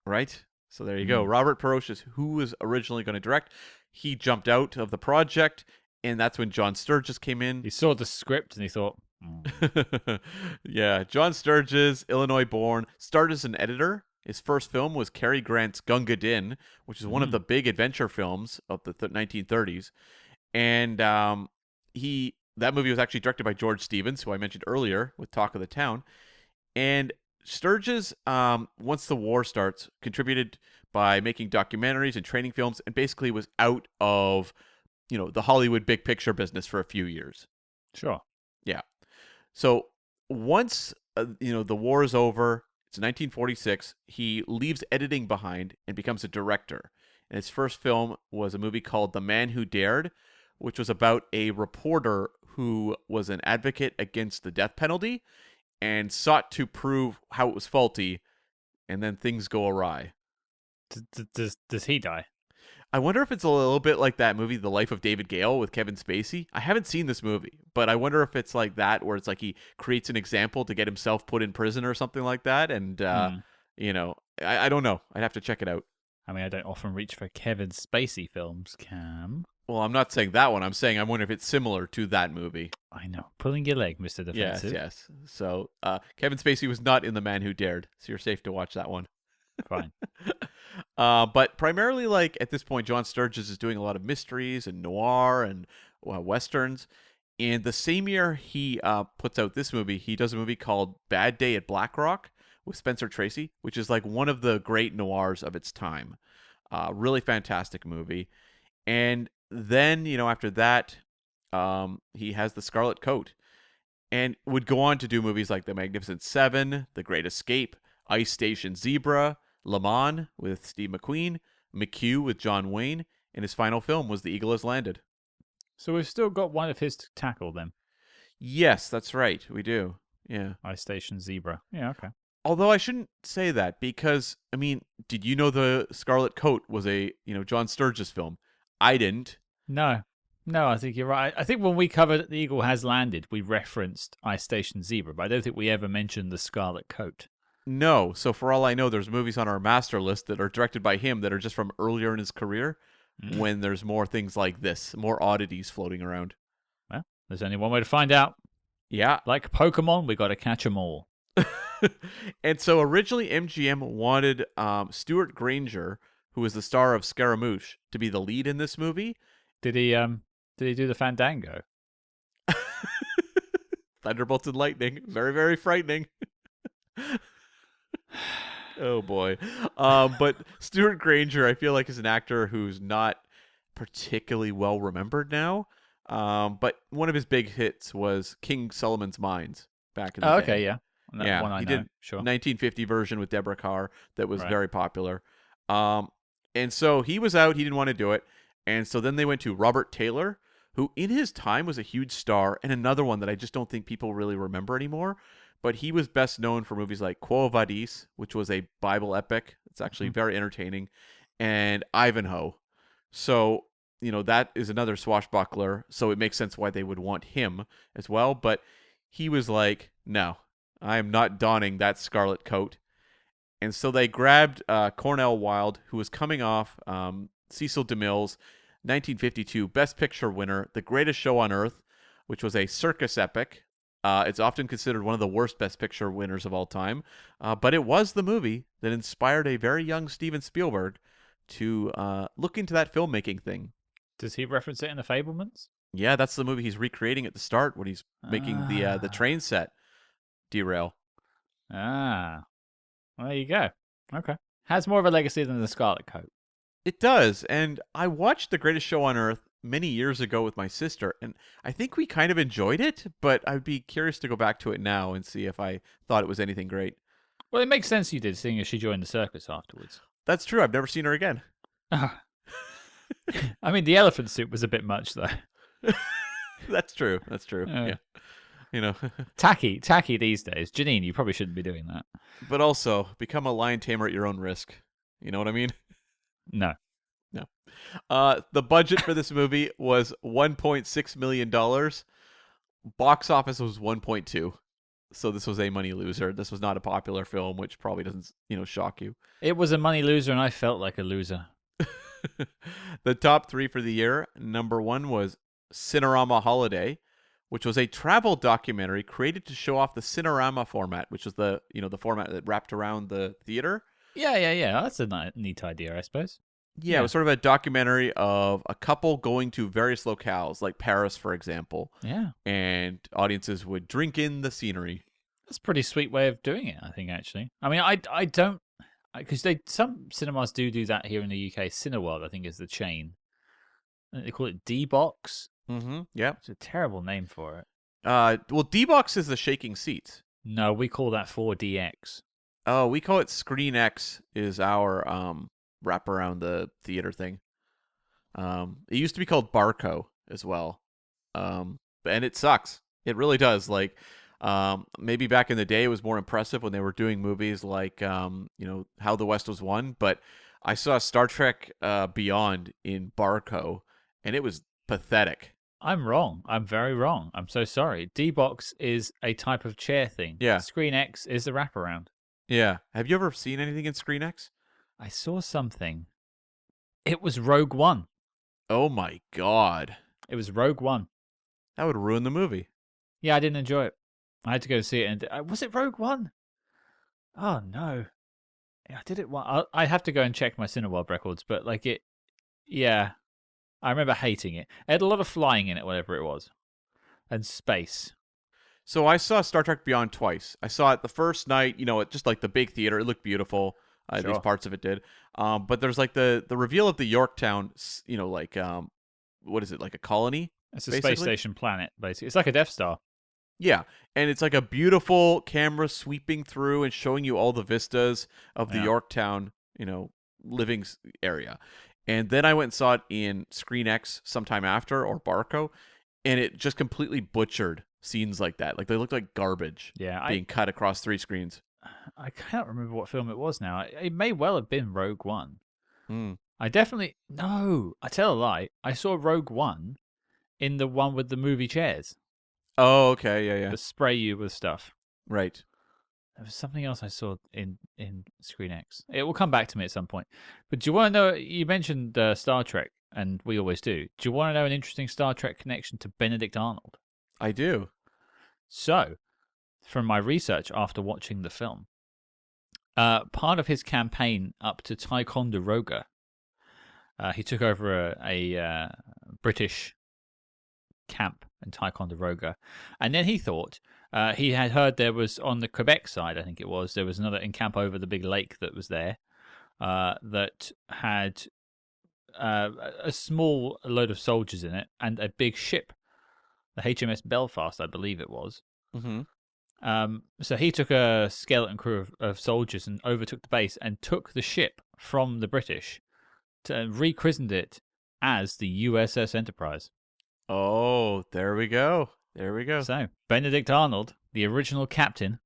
Speaker 2: Right? So there you go. Robert Pirosh is who was originally going to direct. He jumped out of the project, and that's when John Sturges came in.
Speaker 1: He saw the script and he thought,
Speaker 2: Yeah, John Sturges, Illinois born, started as an editor. His first film was Cary Grant's Gunga Din, which is one of the big adventure films of the 1930s. And that movie was actually directed by George Stevens, who I mentioned earlier with Talk of the Town. And Sturges, once the war starts, contributed by making documentaries and training films, and basically was out of, the Hollywood big picture business for a few years.
Speaker 1: Sure.
Speaker 2: Yeah. So once, the war is over, it's 1946, he leaves editing behind and becomes a director. And his first film was a movie called The Man Who Dared, which was about a reporter who was an advocate against the death penalty and sought to prove how it was faulty, and then things go awry.
Speaker 1: Does he die?
Speaker 2: I wonder if it's a little bit like that movie, The Life of David Gale with Kevin Spacey. I haven't seen this movie, but I wonder if it's like that, where it's like he creates an example to get himself put in prison or something like that. And, I don't know. I'd have to check it out.
Speaker 1: I mean, I don't often reach for Kevin Spacey films, Cam.
Speaker 2: Well, I'm not saying that one. I'm saying I wonder if it's similar to that movie.
Speaker 1: I know. Pulling your leg, Mr. Defensive.
Speaker 2: Yes. So, Kevin Spacey was not in The Man Who Dared, so you're safe to watch that one.
Speaker 1: Fine.
Speaker 2: But primarily, like, at this point, John Sturges is doing a lot of mysteries and noir and westerns. And the same year he puts out this movie, he does a movie called Bad Day at Black Rock with Spencer Tracy, which is like one of the great noirs of its time. Really fantastic movie. And then, after that, he has The Scarlet Coat and would go on to do movies like The Magnificent Seven, The Great Escape, Ice Station Zebra, Le Mans with Steve McQueen, McHugh with John Wayne, and his final film was The Eagle Has Landed.
Speaker 1: So we've still got one of his to tackle then.
Speaker 2: Yes, that's right. We do. Yeah.
Speaker 1: Ice Station Zebra. Yeah, okay.
Speaker 2: Although I shouldn't say that because, I mean, did you know The Scarlet Coat was a, John Sturges film? I didn't.
Speaker 1: No, I think you're right. I think when we covered The Eagle Has Landed, we referenced Ice Station Zebra, but I don't think we ever mentioned The Scarlet Coat.
Speaker 2: No. So for all I know, there's movies on our master list that are directed by him that are just from earlier in his career. when there's more things like this, more oddities floating around.
Speaker 1: Well, there's only one way to find out.
Speaker 2: Yeah.
Speaker 1: Like Pokemon, we got to catch them all.
Speaker 2: And so originally MGM wanted Stuart Granger, who was the star of Scaramouche, to be the lead in this movie.
Speaker 1: Did he do the Fandango?
Speaker 2: Thunderbolts and lightning. Very, very frightening. Oh, boy. But Stuart Granger, I feel like, is an actor who's not particularly well remembered now. But one of his big hits was King Solomon's Mines back in the day.
Speaker 1: Okay, yeah.
Speaker 2: Yeah,
Speaker 1: one I
Speaker 2: he
Speaker 1: know.
Speaker 2: did
Speaker 1: Sure.
Speaker 2: 1950 version with Deborah Carr that was
Speaker 1: Right.
Speaker 2: very popular. And so he was out. He didn't want to do it. And so then they went to Robert Taylor, who in his time was a huge star, and another one that I just don't think people really remember anymore. But he was best known for movies like Quo Vadis, which was a Bible epic. It's actually very entertaining, and Ivanhoe. So, that is another swashbuckler. So it makes sense why they would want him as well. But he was like, no, I am not donning that scarlet coat. And so they grabbed Cornel Wilde, who was coming off Cecil DeMille's 1952 Best Picture winner, The Greatest Show on Earth, which was a circus epic. It's often considered one of the worst Best Picture winners of all time. But it was the movie that inspired a very young Steven Spielberg to look into that filmmaking thing.
Speaker 1: Does he reference it in The Fablemans?
Speaker 2: Yeah, that's the movie he's recreating at the start when he's making the train set derail.
Speaker 1: Well, there you go. Okay. Has more of a legacy than the Scarlet Coat.
Speaker 2: It does, and I watched The Greatest Show on Earth many years ago with my sister, and I think we kind of enjoyed it, but I'd be curious to go back to it now and see if I thought it was anything great.
Speaker 1: Well, it makes sense you did, seeing as she joined the circus afterwards.
Speaker 2: That's true. I've never seen her again.
Speaker 1: I mean, the elephant suit was a bit much, though.
Speaker 2: That's true. That's true. Yeah.
Speaker 1: Tacky these days. Janine, you probably shouldn't be doing that.
Speaker 2: But also, become a lion tamer at your own risk. You know what I mean?
Speaker 1: No.
Speaker 2: The budget for this movie was $1.6 million. Box office was 1.2. So this was a money loser. This was not a popular film, which probably doesn't, shock you.
Speaker 1: It was a money loser, and I felt like a loser.
Speaker 2: The top 3 for the year. Number 1 was Cinerama Holiday, which was a travel documentary created to show off the Cinerama format, which was the format that wrapped around the theater.
Speaker 1: Yeah. That's a neat idea, I suppose.
Speaker 2: Yeah, it was sort of a documentary of a couple going to various locales, like Paris, for example.
Speaker 1: Yeah.
Speaker 2: And audiences would drink in the scenery.
Speaker 1: That's a pretty sweet way of doing it, I think, actually. I mean, I don't... Because some cinemas do that here in the UK. Cineworld, I think, is the chain. They call it D-Box.
Speaker 2: Mm-hmm. Yeah.
Speaker 1: It's a terrible name for it.
Speaker 2: Well, D-Box is the shaking seats.
Speaker 1: No, we call that 4DX.
Speaker 2: Oh, we call it Screen X is our wrap around the theater thing. It used to be called Barco as well. And it sucks. It really does. Like, maybe back in the day it was more impressive when they were doing movies like, How the West Was Won. But I saw Star Trek Beyond in Barco, and it was pathetic.
Speaker 1: I'm wrong. I'm very wrong. I'm so sorry. D-Box is a type of chair thing.
Speaker 2: Yeah.
Speaker 1: Screen X is the wraparound.
Speaker 2: Yeah. Have you ever seen anything in Screen X?
Speaker 1: I saw something. It was Rogue One.
Speaker 2: Oh my God.
Speaker 1: It was Rogue One.
Speaker 2: That would ruin the movie.
Speaker 1: Yeah, I didn't enjoy it. I had to go see it. And was it Rogue One? Oh, no. I did it. I have to go and check my Cineworld records, but yeah. I remember hating it. It had a lot of flying in it, whatever it was. And space.
Speaker 2: So I saw Star Trek Beyond twice. I saw it the first night, at just like the big theater. It looked beautiful. At least parts of it did. But there's like the reveal of the Yorktown, what is it, like a colony?
Speaker 1: It's a space station planet, basically. It's like a Death Star.
Speaker 2: Yeah, and it's like a beautiful camera sweeping through and showing you all the vistas of the Yorktown, living area. And then I went and saw it in Screen X sometime after, or Barco, and it just completely butchered scenes like that. Like, they looked like garbage being cut across 3 screens.
Speaker 1: I can't remember what film it was now. It may well have been Rogue One.
Speaker 2: Mm.
Speaker 1: I tell a lie. I saw Rogue One in the one with the movie chairs.
Speaker 2: Oh, okay, yeah.
Speaker 1: To spray you with stuff.
Speaker 2: Right.
Speaker 1: There was something else I saw in Screen X. It will come back to me at some point. But do you want to know? You mentioned Star Trek. and we always do you want to know an interesting Star Trek connection to Benedict Arnold?
Speaker 2: I do.
Speaker 1: So, from my research after watching the film, part of his campaign up to Ticonderoga, he took over a British camp in Ticonderoga, and then he thought he had heard there was on the Quebec side, I think it was, there was another camp over the big lake that was there that had a small load of soldiers in it and a big ship, the HMS Belfast, I believe it was.
Speaker 2: Mm-hmm.
Speaker 1: So he took a skeleton crew of soldiers and overtook the base and took the ship from the British to rechristened it as the USS Enterprise.
Speaker 2: Oh, there we go. There we go.
Speaker 1: So Benedict Arnold, the original captain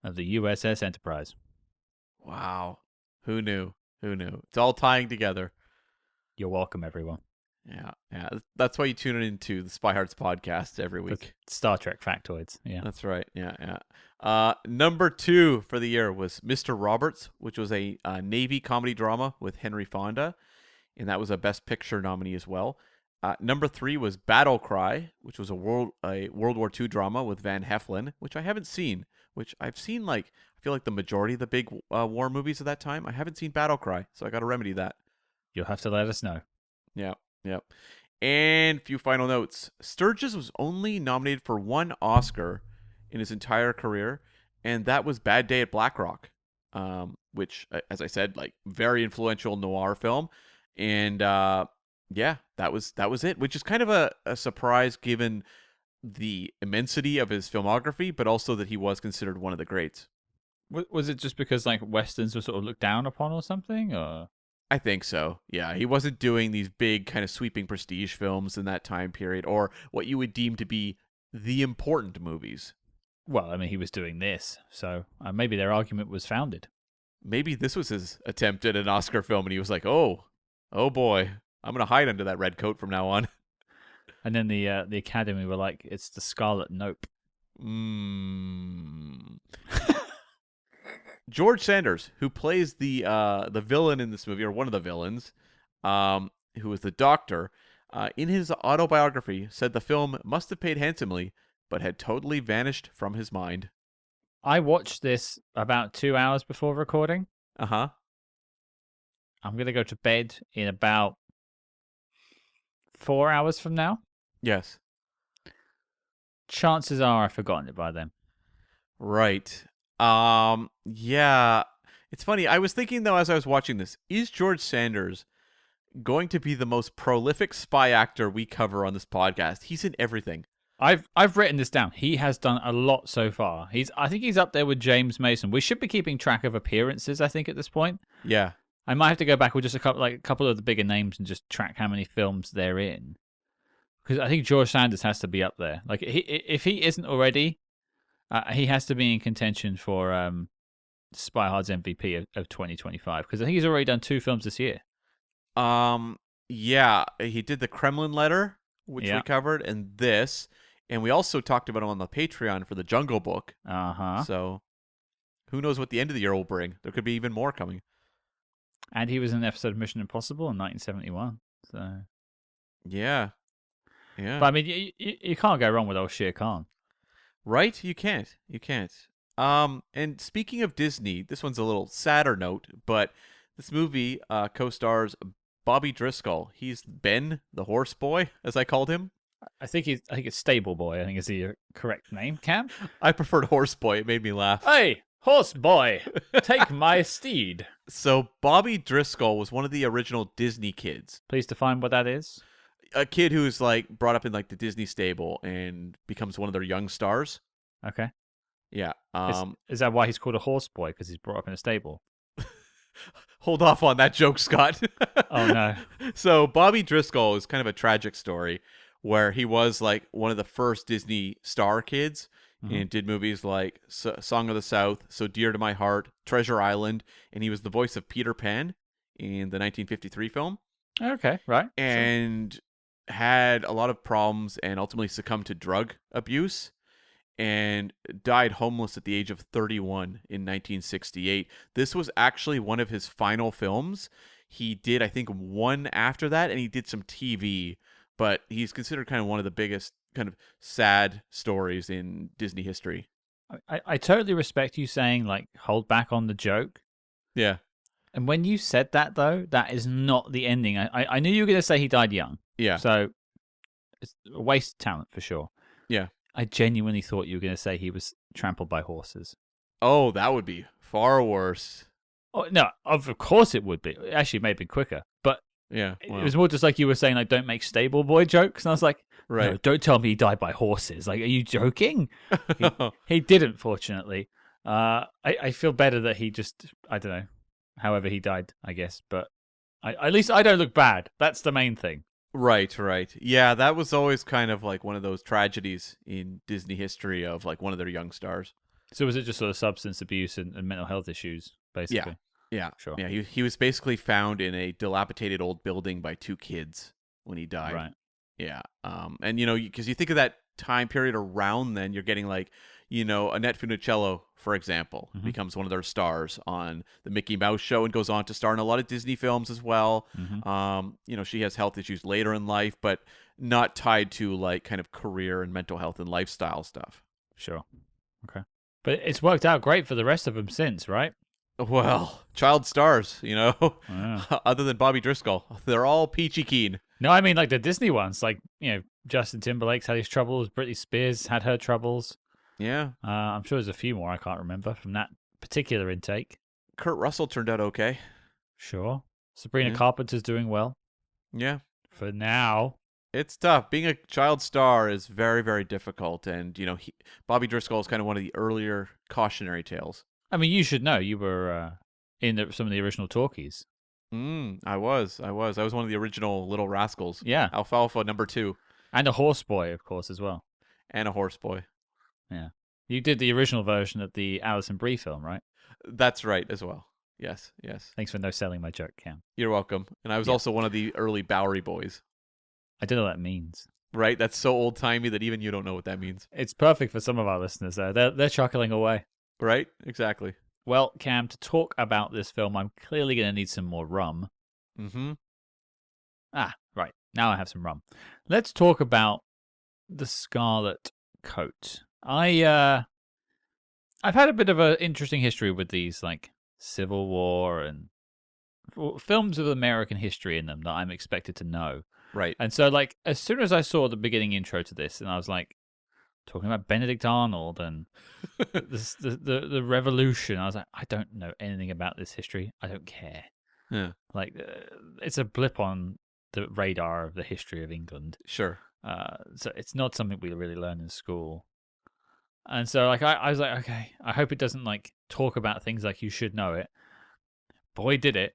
Speaker 1: of the USS Enterprise.
Speaker 2: Wow. Who knew? Who knew? It's all tying together.
Speaker 1: You're welcome, everyone.
Speaker 2: Yeah, yeah. That's why you tune into the Spy Hearts podcast every week.
Speaker 1: Star Trek factoids. Yeah,
Speaker 2: that's right. Yeah, yeah. Number 2 for the year was Mr. Roberts, which was a Navy comedy drama with Henry Fonda, and that was a Best Picture nominee as well. Number 3 was Battle Cry, which was a World War II drama with Van Heflin, which I haven't seen. Which I've seen I feel like the majority of the big war movies of that time. I haven't seen Battle Cry, so I got to remedy that.
Speaker 1: You'll have to let us know.
Speaker 2: Yeah. Yep. And a few final notes. Sturges was only nominated for 1 Oscar in his entire career, and that was Bad Day at Black Rock, which, as I said, very influential noir film. And yeah, that was it, which is kind of a surprise given the immensity of his filmography, but also that he was considered one of the greats.
Speaker 1: Was it just because Westerns were sort of looked down upon or something, or?
Speaker 2: I think so. Yeah, he wasn't doing these big kind of sweeping prestige films in that time period, or what you would deem to be the important movies.
Speaker 1: Well, I mean, he was doing this, so maybe their argument was founded.
Speaker 2: Maybe this was his attempt at an Oscar film, and he was like, "Oh boy, I'm gonna hide under that red coat from now on."
Speaker 1: And then the Academy were like, "It's the Scarlet Nope."
Speaker 2: George Sanders, who plays the villain in this movie, or one of the villains, who was the doctor, in his autobiography said the film must have paid handsomely, but had totally vanished from his mind.
Speaker 1: I watched this about 2 hours before recording.
Speaker 2: Uh-huh.
Speaker 1: I'm going to go to bed in about 4 hours from now.
Speaker 2: Yes.
Speaker 1: Chances are I've forgotten it by then.
Speaker 2: Right. Yeah. It's funny. I was thinking, though, as I was watching this, is George Sanders going to be the most prolific spy actor we cover on this podcast? He's in everything.
Speaker 1: I've written this down. He has done a lot so far. I think he's up there with James Mason. We should be keeping track of appearances, I think, at this point.
Speaker 2: Yeah.
Speaker 1: I might have to go back with just a couple of the bigger names and just track how many films they're in. Because I think George Sanders has to be up there. If he isn't already, he has to be in contention for Spy Hard's MVP of 2025. Because I think he's already done 2 films this year.
Speaker 2: Yeah, he did The Kremlin Letter, which we covered, and this. And we also talked about him on the Patreon for The Jungle Book.
Speaker 1: Uh-huh.
Speaker 2: So, who knows what the end of the year will bring? There could be even more coming.
Speaker 1: And he was in an episode of Mission Impossible in 1971. So,
Speaker 2: yeah.
Speaker 1: But I mean, you can't go wrong with old Shere Khan.
Speaker 2: Right? You can't. You can't. And speaking of Disney, this one's a little sadder note, but this movie co-stars Bobby Driscoll. He's Ben, the horse boy, as I called him.
Speaker 1: I think it's Stable Boy. I think is the correct name. Cam?
Speaker 2: I preferred Horse Boy. It made me laugh.
Speaker 1: Hey, Horse Boy, take my steed.
Speaker 2: So Bobby Driscoll was one of the original Disney kids.
Speaker 1: Please define what that is.
Speaker 2: A kid who's brought up in the Disney stable and becomes one of their young stars.
Speaker 1: Okay.
Speaker 2: Yeah.
Speaker 1: Is that why he's called a horse boy? Because he's brought up in a stable?
Speaker 2: Hold off on that joke, Scott.
Speaker 1: Oh, no. So
Speaker 2: Bobby Driscoll is kind of a tragic story where he was one of the first Disney star kids and did movies like Song of the South, So Dear to My Heart, Treasure Island, and he was the voice of Peter Pan in the 1953 film.
Speaker 1: Okay, right.
Speaker 2: And had a lot of problems and ultimately succumbed to drug abuse and died homeless at the age of 31 in 1968. This was actually one of his final films. He did, I think, one after that, and he did some TV. But he's considered kind of one of the biggest kind of sad stories in Disney history.
Speaker 1: I totally respect you saying, like, hold back on the joke.
Speaker 2: Yeah.
Speaker 1: And when you said that, though, that is not the ending. I knew you were going to say he died young.
Speaker 2: Yeah.
Speaker 1: So it's a waste of talent for sure.
Speaker 2: Yeah.
Speaker 1: I genuinely thought you were going to say he was trampled by horses.
Speaker 2: Oh, that would be far worse.
Speaker 1: Oh, no, of course it would be. Actually, it may have been quicker. But
Speaker 2: Yeah.
Speaker 1: it was more just like you were saying, like, don't make stable boy jokes. And I was like,
Speaker 2: right.
Speaker 1: No, don't tell me he died by horses. Like, are you joking? He didn't, fortunately. I feel better that he just, I don't know, however he died, I guess. But at least I don't look bad. That's the main thing.
Speaker 2: Right. Yeah, that was always kind of like one of those tragedies in Disney history of like one of their young stars.
Speaker 1: So was it just sort of substance abuse and mental health issues, basically?
Speaker 2: Yeah.
Speaker 1: Sure.
Speaker 2: Yeah, he was basically found in a dilapidated old building by two kids when he died.
Speaker 1: Right.
Speaker 2: Yeah. And, because you think of that time period around then, you're getting like, Annette Funicello, for example, becomes one of their stars on the Mickey Mouse show and goes on to star in a lot of Disney films as well. She has health issues later in life, but not tied to like kind of career and mental health and lifestyle stuff.
Speaker 1: Sure. Okay. But it's worked out great for the rest of them since, right?
Speaker 2: Well, child stars,
Speaker 1: Yeah.
Speaker 2: other than Bobby Driscoll, they're all peachy keen.
Speaker 1: No, I mean like the Disney ones, like, Justin Timberlake's had his troubles, Britney Spears had her troubles.
Speaker 2: Yeah.
Speaker 1: I'm sure there's a few more I can't remember from that particular intake.
Speaker 2: Kurt Russell turned out okay.
Speaker 1: Sure. Sabrina Carpenter's doing well.
Speaker 2: Yeah.
Speaker 1: For now.
Speaker 2: It's tough. Being a child star is very, very difficult. And, Bobby Driscoll is kind of one of the earlier cautionary tales.
Speaker 1: I mean, you should know. You were in some of the original talkies.
Speaker 2: I was one of the original Little Rascals.
Speaker 1: Yeah.
Speaker 2: Alfalfa #2.
Speaker 1: And a horse boy, of course, as well.
Speaker 2: And a horse boy.
Speaker 1: Yeah. You did the original version of the Alison Brie film, right?
Speaker 2: That's right, as well. Yes.
Speaker 1: Thanks for no selling my joke, Cam.
Speaker 2: You're welcome. And I was also one of the early Bowery boys.
Speaker 1: I don't know what that means.
Speaker 2: Right? That's so old-timey that even you don't know what that means.
Speaker 1: It's perfect for some of our listeners, though. They're chuckling away.
Speaker 2: Right? Exactly.
Speaker 1: Well, Cam, to talk about this film, I'm clearly going to need some more rum. Right. Now I have some rum. Let's talk about the Scarlet Coat. I've had a bit of an interesting history with these, like Civil War and films of American history in them that I'm expected to know.
Speaker 2: Right.
Speaker 1: And so, like, as soon as I saw the beginning intro to this, and I was like, talking about Benedict Arnold and the Revolution, I was like, I don't know anything about this history. I don't care.
Speaker 2: Yeah.
Speaker 1: Like, it's a blip on the radar of the history of England.
Speaker 2: Sure.
Speaker 1: So it's not something we really learn in school. And so, like, I was like, okay, I hope it doesn't, like, talk about things like you should know it. Boy, did it.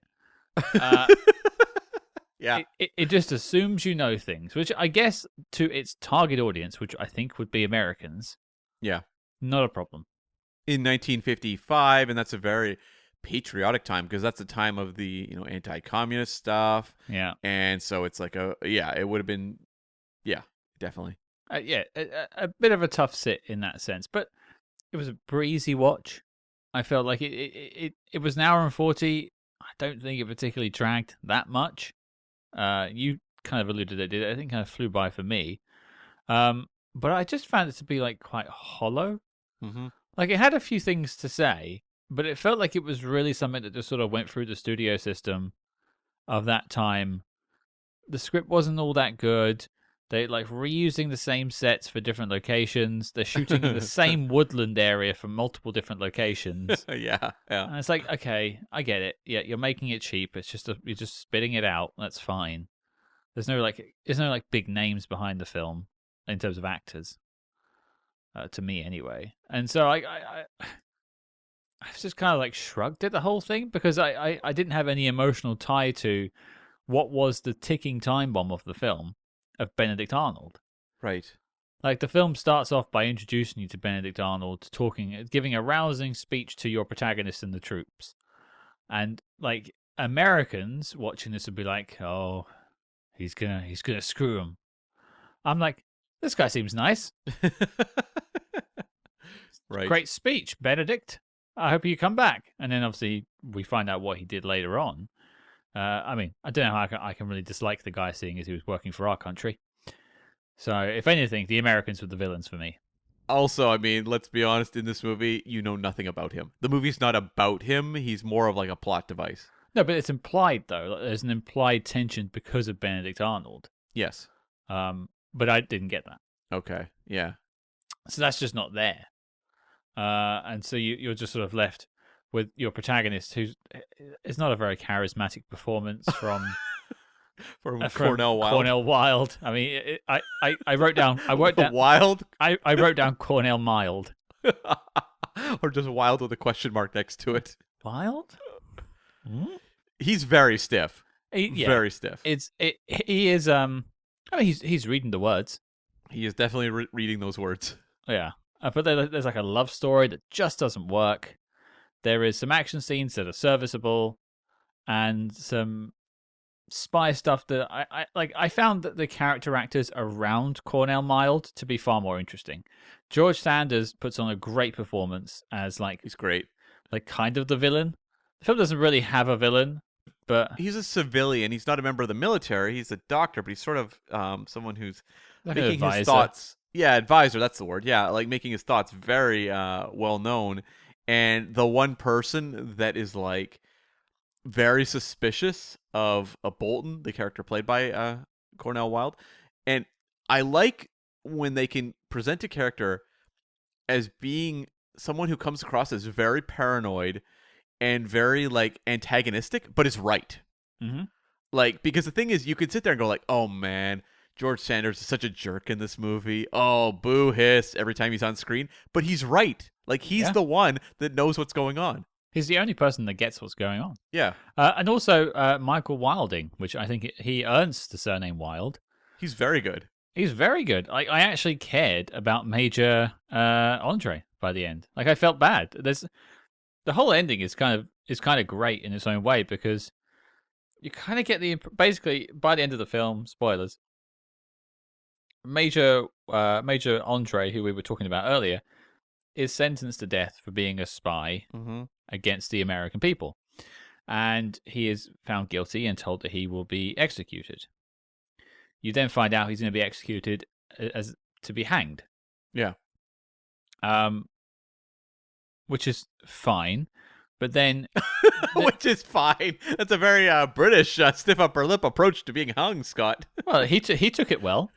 Speaker 2: Yeah.
Speaker 1: It just assumes you know things, which I guess to its target audience, which I think would be Americans.
Speaker 2: Yeah.
Speaker 1: Not a problem.
Speaker 2: In 1955, and that's a very patriotic time because that's the time of the, anti-communist stuff.
Speaker 1: Yeah.
Speaker 2: And so it's like it would have been, definitely.
Speaker 1: A bit of a tough sit in that sense, but it was a breezy watch. I felt like it was an hour and 40. I don't think it particularly dragged that much. You kind of alluded to it. I think it kind of flew by for me. But I just found it to be like quite hollow. Like it had a few things to say, but it felt like it was really something that just sort of went through the studio system of that time. The script wasn't all that good. They like reusing the same sets for different locations. They're shooting in the same woodland area from multiple different locations.
Speaker 2: Yeah.
Speaker 1: And it's like, okay, I get it. Yeah, you're making it cheap. It's just you're just spitting it out. That's fine. There's no big names behind the film in terms of actors. To me, anyway. And so I just kind of like shrugged at the whole thing because I didn't have any emotional tie to what was the ticking time bomb of the film of Benedict Arnold.
Speaker 2: Right.
Speaker 1: Like the film starts off by introducing you to Benedict Arnold, giving a rousing speech to your protagonist and the troops. And like Americans watching this would be like, "Oh, he's gonna screw him." I'm like, this guy seems nice.
Speaker 2: Right.
Speaker 1: Great speech, Benedict. I hope you come back. And then obviously we find out what he did later on. I mean, I don't know how I can really dislike the guy, seeing as he was working for our country. So, if anything, the Americans were the villains for me.
Speaker 2: Also, I mean, let's be honest, in this movie, you know nothing about him. The movie's not about him. He's more of like a plot device.
Speaker 1: No, but it's implied though. Like, there's an implied tension because of Benedict Arnold.
Speaker 2: Yes.
Speaker 1: But I didn't get that.
Speaker 2: Okay. Yeah.
Speaker 1: So that's just not there. And so you're just sort of left with your protagonist, who's it's not a very charismatic performance from
Speaker 2: From
Speaker 1: from
Speaker 2: Cornel Wilde.
Speaker 1: Cornel Wilde. I mean, I wrote down
Speaker 2: Wild?
Speaker 1: I wrote down Cornel Mild.
Speaker 2: Or just Wild with a question mark next to it.
Speaker 1: Wild?
Speaker 2: He's very stiff.
Speaker 1: Yeah,
Speaker 2: very stiff.
Speaker 1: He is. I mean, he's reading the words.
Speaker 2: He is definitely reading those words.
Speaker 1: Yeah, but there's like a love story that just doesn't work. There is some action scenes that are serviceable, and some spy stuff that I like. I found that the character actors around Cornel Mild to be far more interesting. George Sanders puts on a great performance as
Speaker 2: He's great.
Speaker 1: like kind of the villain. The film doesn't really have a villain, but
Speaker 2: He's a civilian. He's not a member of the military. He's a doctor, but he's sort of someone who's
Speaker 1: like an
Speaker 2: making his
Speaker 1: advisor.
Speaker 2: thoughts. Yeah, advisor. That's the word. Yeah, like making his thoughts very well known. And the one person that is like very suspicious of Bolton, the character played by Cornel Wilde, and I like when they can present a character as being someone who comes across as very paranoid and very like antagonistic, but is right.
Speaker 1: Mhm.
Speaker 2: Like, because the thing is, you could sit there and go like, oh man, George Sanders is such a jerk in this movie. Oh, boo hiss every time he's on screen. But he's right. Like, he's the one that knows what's going on.
Speaker 1: He's the only person that gets what's going on.
Speaker 2: Yeah.
Speaker 1: And also Michael Wilding, which I think he earns the surname Wilde.
Speaker 2: He's very good.
Speaker 1: He's very good. I actually cared about Major Andre by the end. Like, I felt bad. The whole ending is kind of great in its own way, because you kind of get basically by the end of the film, spoilers. Major Andre, who we were talking about earlier, is sentenced to death for being a spy against the American people, and he is found guilty and told that he will be executed. You then find out he's going to be executed as to be hanged.
Speaker 2: Yeah.
Speaker 1: Which is fine, but then
Speaker 2: which is fine. That's a very British stiff upper lip approach to being hung, Scott.
Speaker 1: Well, he took it well.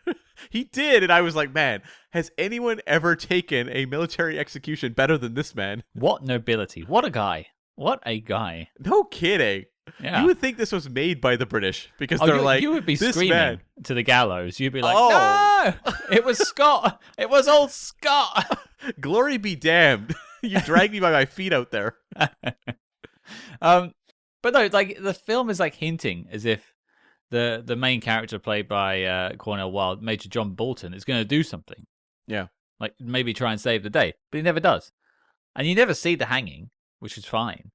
Speaker 2: He did, and I was like, man, has anyone ever taken a military execution better than this man?
Speaker 1: What nobility! What a guy! What a guy!
Speaker 2: No kidding.
Speaker 1: Yeah.
Speaker 2: You would think this was made by the British, because they're like,
Speaker 1: you would be
Speaker 2: this
Speaker 1: screaming
Speaker 2: man.
Speaker 1: to the gallows. You'd be like,
Speaker 2: Oh.
Speaker 1: no, it was Scott. It was old Scott.
Speaker 2: Glory be damned. You dragged me by my feet out there.
Speaker 1: But no, like the film is like hinting as if the main character played by Cornel Wilde, Major John Bolton, is going to do something.
Speaker 2: Yeah.
Speaker 1: Like maybe try and save the day, but he never does. And you never see the hanging, which is fine,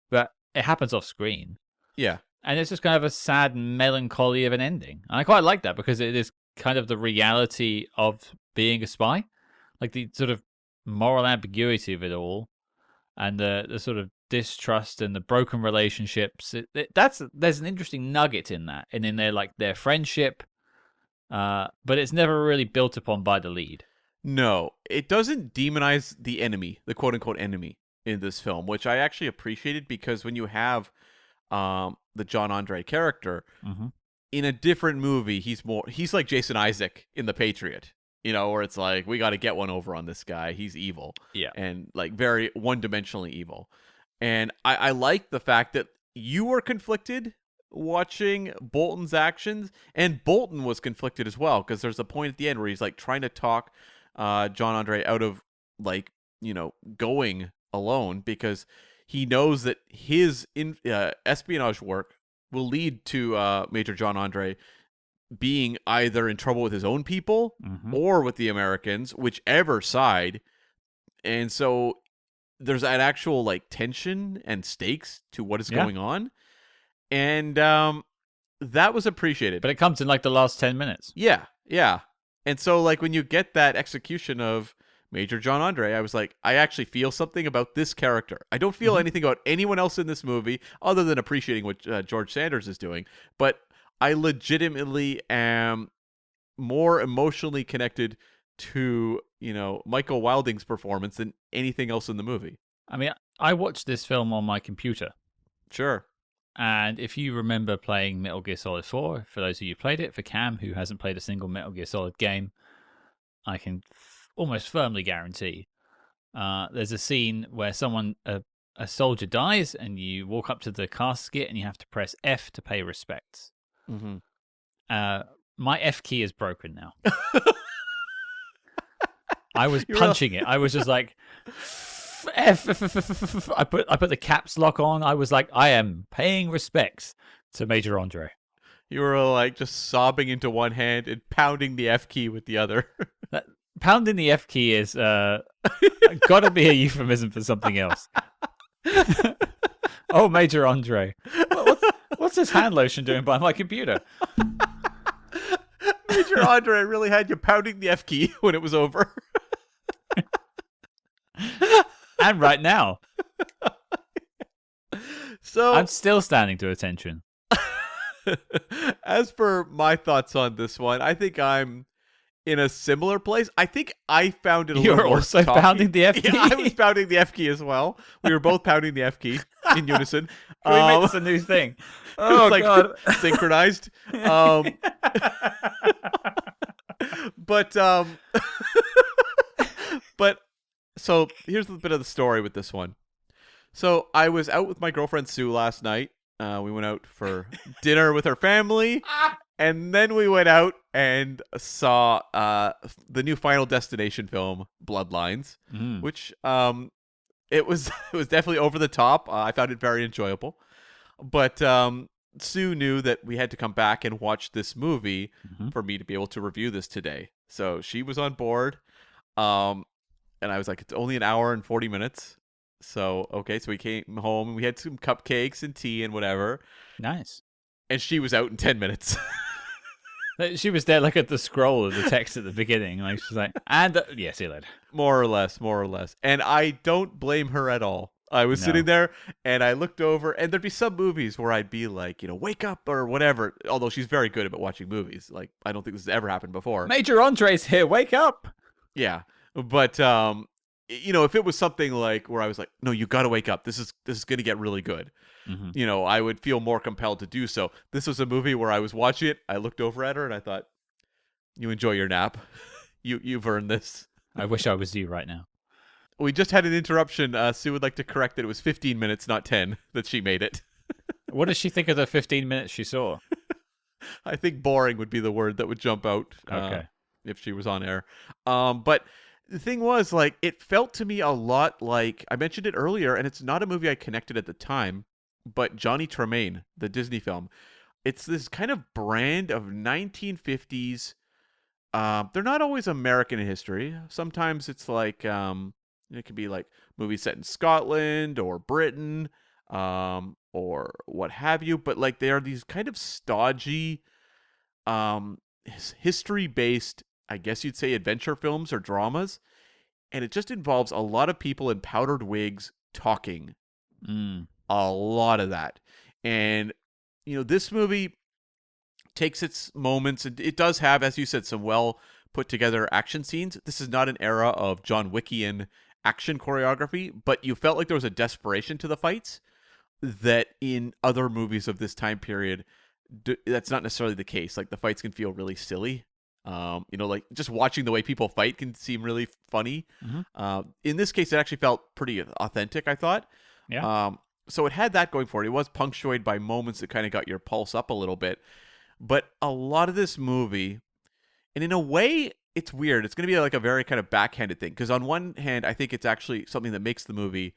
Speaker 1: but it happens off screen.
Speaker 2: Yeah.
Speaker 1: And it's just kind of a sad melancholy of an ending. And I quite like that, because it is kind of the reality of being a spy. Like the sort of moral ambiguity of it all, and the sort of distrust and the broken relationships. There's an interesting nugget in that, and in their friendship, but it's never really built upon by the lead.
Speaker 2: No, it doesn't demonize the enemy, the quote unquote enemy in this film, which I actually appreciated, because when you have the John Andre character in a different movie, he's like Jason Isaac in The Patriot. You know, where it's like, we got to get one over on this guy. He's evil.
Speaker 1: Yeah.
Speaker 2: And like very one-dimensionally evil. And I like the fact that you were conflicted watching Bolton's actions, and Bolton was conflicted as well, because there's a point at the end where he's like trying to talk John Andre out of like, you know, going alone, because he knows that his espionage work will lead to Major John Andre being either in trouble with his own people or with the Americans, whichever side. And so there's that actual like tension and stakes to what is going on. And that was appreciated.
Speaker 1: But it comes in like the last 10 minutes.
Speaker 2: Yeah. Yeah. And so like when you get that execution of Major John Andre, I was like, I actually feel something about this character. I don't feel anything about anyone else in this movie other than appreciating what George Sanders is doing. But I legitimately am more emotionally connected to, Michael Wilding's performance than anything else in the movie.
Speaker 1: I mean, I watched this film on my computer.
Speaker 2: Sure.
Speaker 1: And if you remember playing Metal Gear Solid 4, for those of you who played it, for Cam, who hasn't played a single Metal Gear Solid game, I can almost firmly guarantee there's a scene where a soldier dies, and you walk up to the casket and you have to press F to pay respects.
Speaker 2: Mm-hmm.
Speaker 1: My F key is broken now. I was punching it. I was just like, F. I put the caps lock on. I was like, I am paying respects to Major Andre.
Speaker 2: You were like just sobbing into one hand and pounding the F key with the other.
Speaker 1: Pounding the F key is gotta be a euphemism for something else. Oh, Major Andre. What's this hand lotion doing by my computer?
Speaker 2: Major Andre really had you pounding the F key when it was over.
Speaker 1: And right now.
Speaker 2: So
Speaker 1: I'm still standing to attention.
Speaker 2: As for my thoughts on this one, I think I'm in a similar place. I think I found it a little more
Speaker 1: You're also
Speaker 2: talky.
Speaker 1: pounding the F key?
Speaker 2: Yeah, I was pounding the F key as well. We were both pounding the F key in unison.
Speaker 1: Can we make this a new thing? Oh,
Speaker 2: like
Speaker 1: God.
Speaker 2: synchronized. But so here's a bit of the story with this one. So I was out with my girlfriend Sue last night. We went out for dinner with her family, and then we went out and saw the new Final Destination film, Bloodlines, which it was definitely over the top. I found it very enjoyable, but Sue knew that we had to come back and watch this movie for me to be able to review this today. So she was on board, and I was like, it's only an hour and 40 minutes. So, okay, so we came home and we had some cupcakes and tea and whatever.
Speaker 1: Nice.
Speaker 2: And she was out in 10 minutes.
Speaker 1: She was there, like, at the scroll of the text at the beginning. Like, she's like, yeah, see you later.
Speaker 2: More or less. And I don't blame her at all. I was sitting there and I looked over, and there'd be some movies where I'd be like, wake up or whatever. Although she's very good about watching movies. Like, I don't think this has ever happened before.
Speaker 1: Major Andre's here, wake up.
Speaker 2: Yeah. But, if it was something like where I was like, no, you got to wake up. This is going to get really good. I would feel more compelled to do so. This was a movie where I was watching it. I looked over at her and I thought, you enjoy your nap. You've earned this.
Speaker 1: I wish I was you right now.
Speaker 2: We just had an interruption. Sue would like to correct that it was 15 minutes, not 10, that she made it.
Speaker 1: What does she think of the 15 minutes she saw?
Speaker 2: I think boring would be the word that would jump out if she was on air. But the thing was, like, it felt to me a lot like, I mentioned it earlier, and it's not a movie I connected at the time, but Johnny Tremaine, the Disney film. It's this kind of brand of 1950s. They're not always American history. Sometimes it's like, it could be like movies set in Scotland or Britain, or what have you. But like, they are these kind of stodgy, history-based, I guess you'd say, adventure films or dramas. And it just involves a lot of people in powdered wigs talking. A lot of that. And, this movie takes its moments. And it does have, as you said, some well put together action scenes. This is not an era of John Wickian action choreography, but you felt like there was a desperation to the fights that in other movies of this time period, that's not necessarily the case. Like, the fights can feel really silly. Like just watching the way people fight can seem really funny. In this case, it actually felt pretty authentic, I thought.
Speaker 1: Yeah.
Speaker 2: So it had that going for it. It was punctuated by moments that kind of got your pulse up a little bit. But a lot of this movie, and in a way, it's weird. It's going to be like a very kind of backhanded thing. Because on one hand, I think it's actually something that makes the movie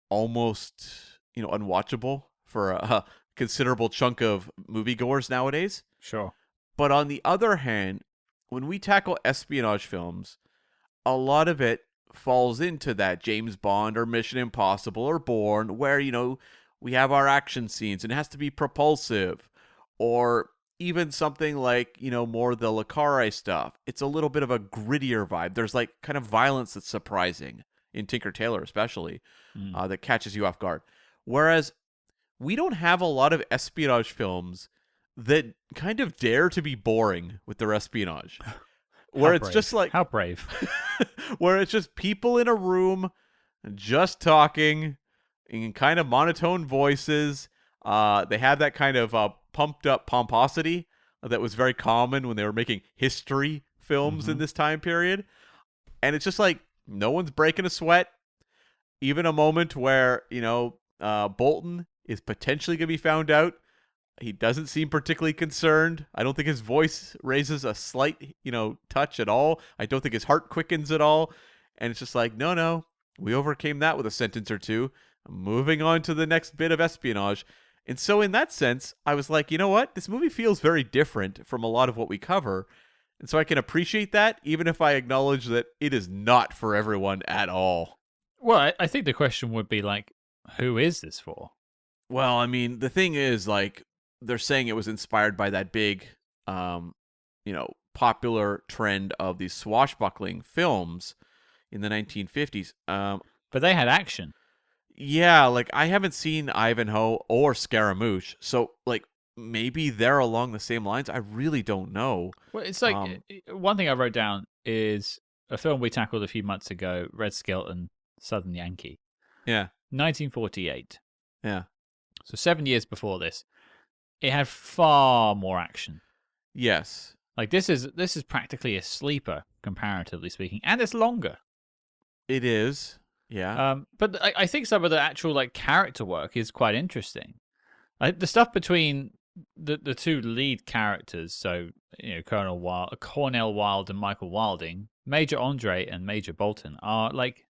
Speaker 2: almost, unwatchable for a considerable chunk of moviegoers nowadays.
Speaker 1: Sure.
Speaker 2: But on the other hand, when we tackle espionage films, a lot of it falls into that James Bond or Mission Impossible or Bourne, where, we have our action scenes and it has to be propulsive. Or, even something like, more the Le Carre stuff, it's a little bit of a grittier vibe. There's like kind of violence that's surprising in Tinker Tailor, especially, that catches you off guard. Whereas we don't have a lot of espionage films that kind of dare to be boring with their espionage. Where it's just like,
Speaker 1: how brave.
Speaker 2: where it's just people in a room just talking in kind of monotone voices. They have that kind of pumped up pomposity that was very common when they were making history films in this time period. And it's just like, no one's breaking a sweat. Even a moment where, Bolton is potentially going to be found out. He doesn't seem particularly concerned. I don't think his voice raises a slight, touch at all. I don't think his heart quickens at all. And it's just like, no, we overcame that with a sentence or two. Moving on to the next bit of espionage. And so in that sense, I was like, you know what? This movie feels very different from a lot of what we cover. And so I can appreciate that, even if I acknowledge that it is not for everyone at all.
Speaker 1: Well, I think the question would be like, who is this for?
Speaker 2: Well, I mean, the thing is, like, they're saying it was inspired by that big, popular trend of these swashbuckling films in the 1950s.
Speaker 1: But they had action.
Speaker 2: Yeah, like, I haven't seen Ivanhoe or Scaramouche, so, like, maybe they're along the same lines. I really don't know.
Speaker 1: Well, it's like, one thing I wrote down is a film we tackled a few months ago, Red Skelton, Southern Yankee.
Speaker 2: Yeah.
Speaker 1: 1948.
Speaker 2: Yeah.
Speaker 1: So 7 years before this. It had far more action.
Speaker 2: Yes.
Speaker 1: Like, this is practically a sleeper, comparatively speaking, and it's longer.
Speaker 2: It is. Yeah.
Speaker 1: But I think some of the actual like character work is quite interesting. Like the stuff between the two lead characters, so Cornel Wilde and Michael Wilding, Major Andre and Major Bolton, are like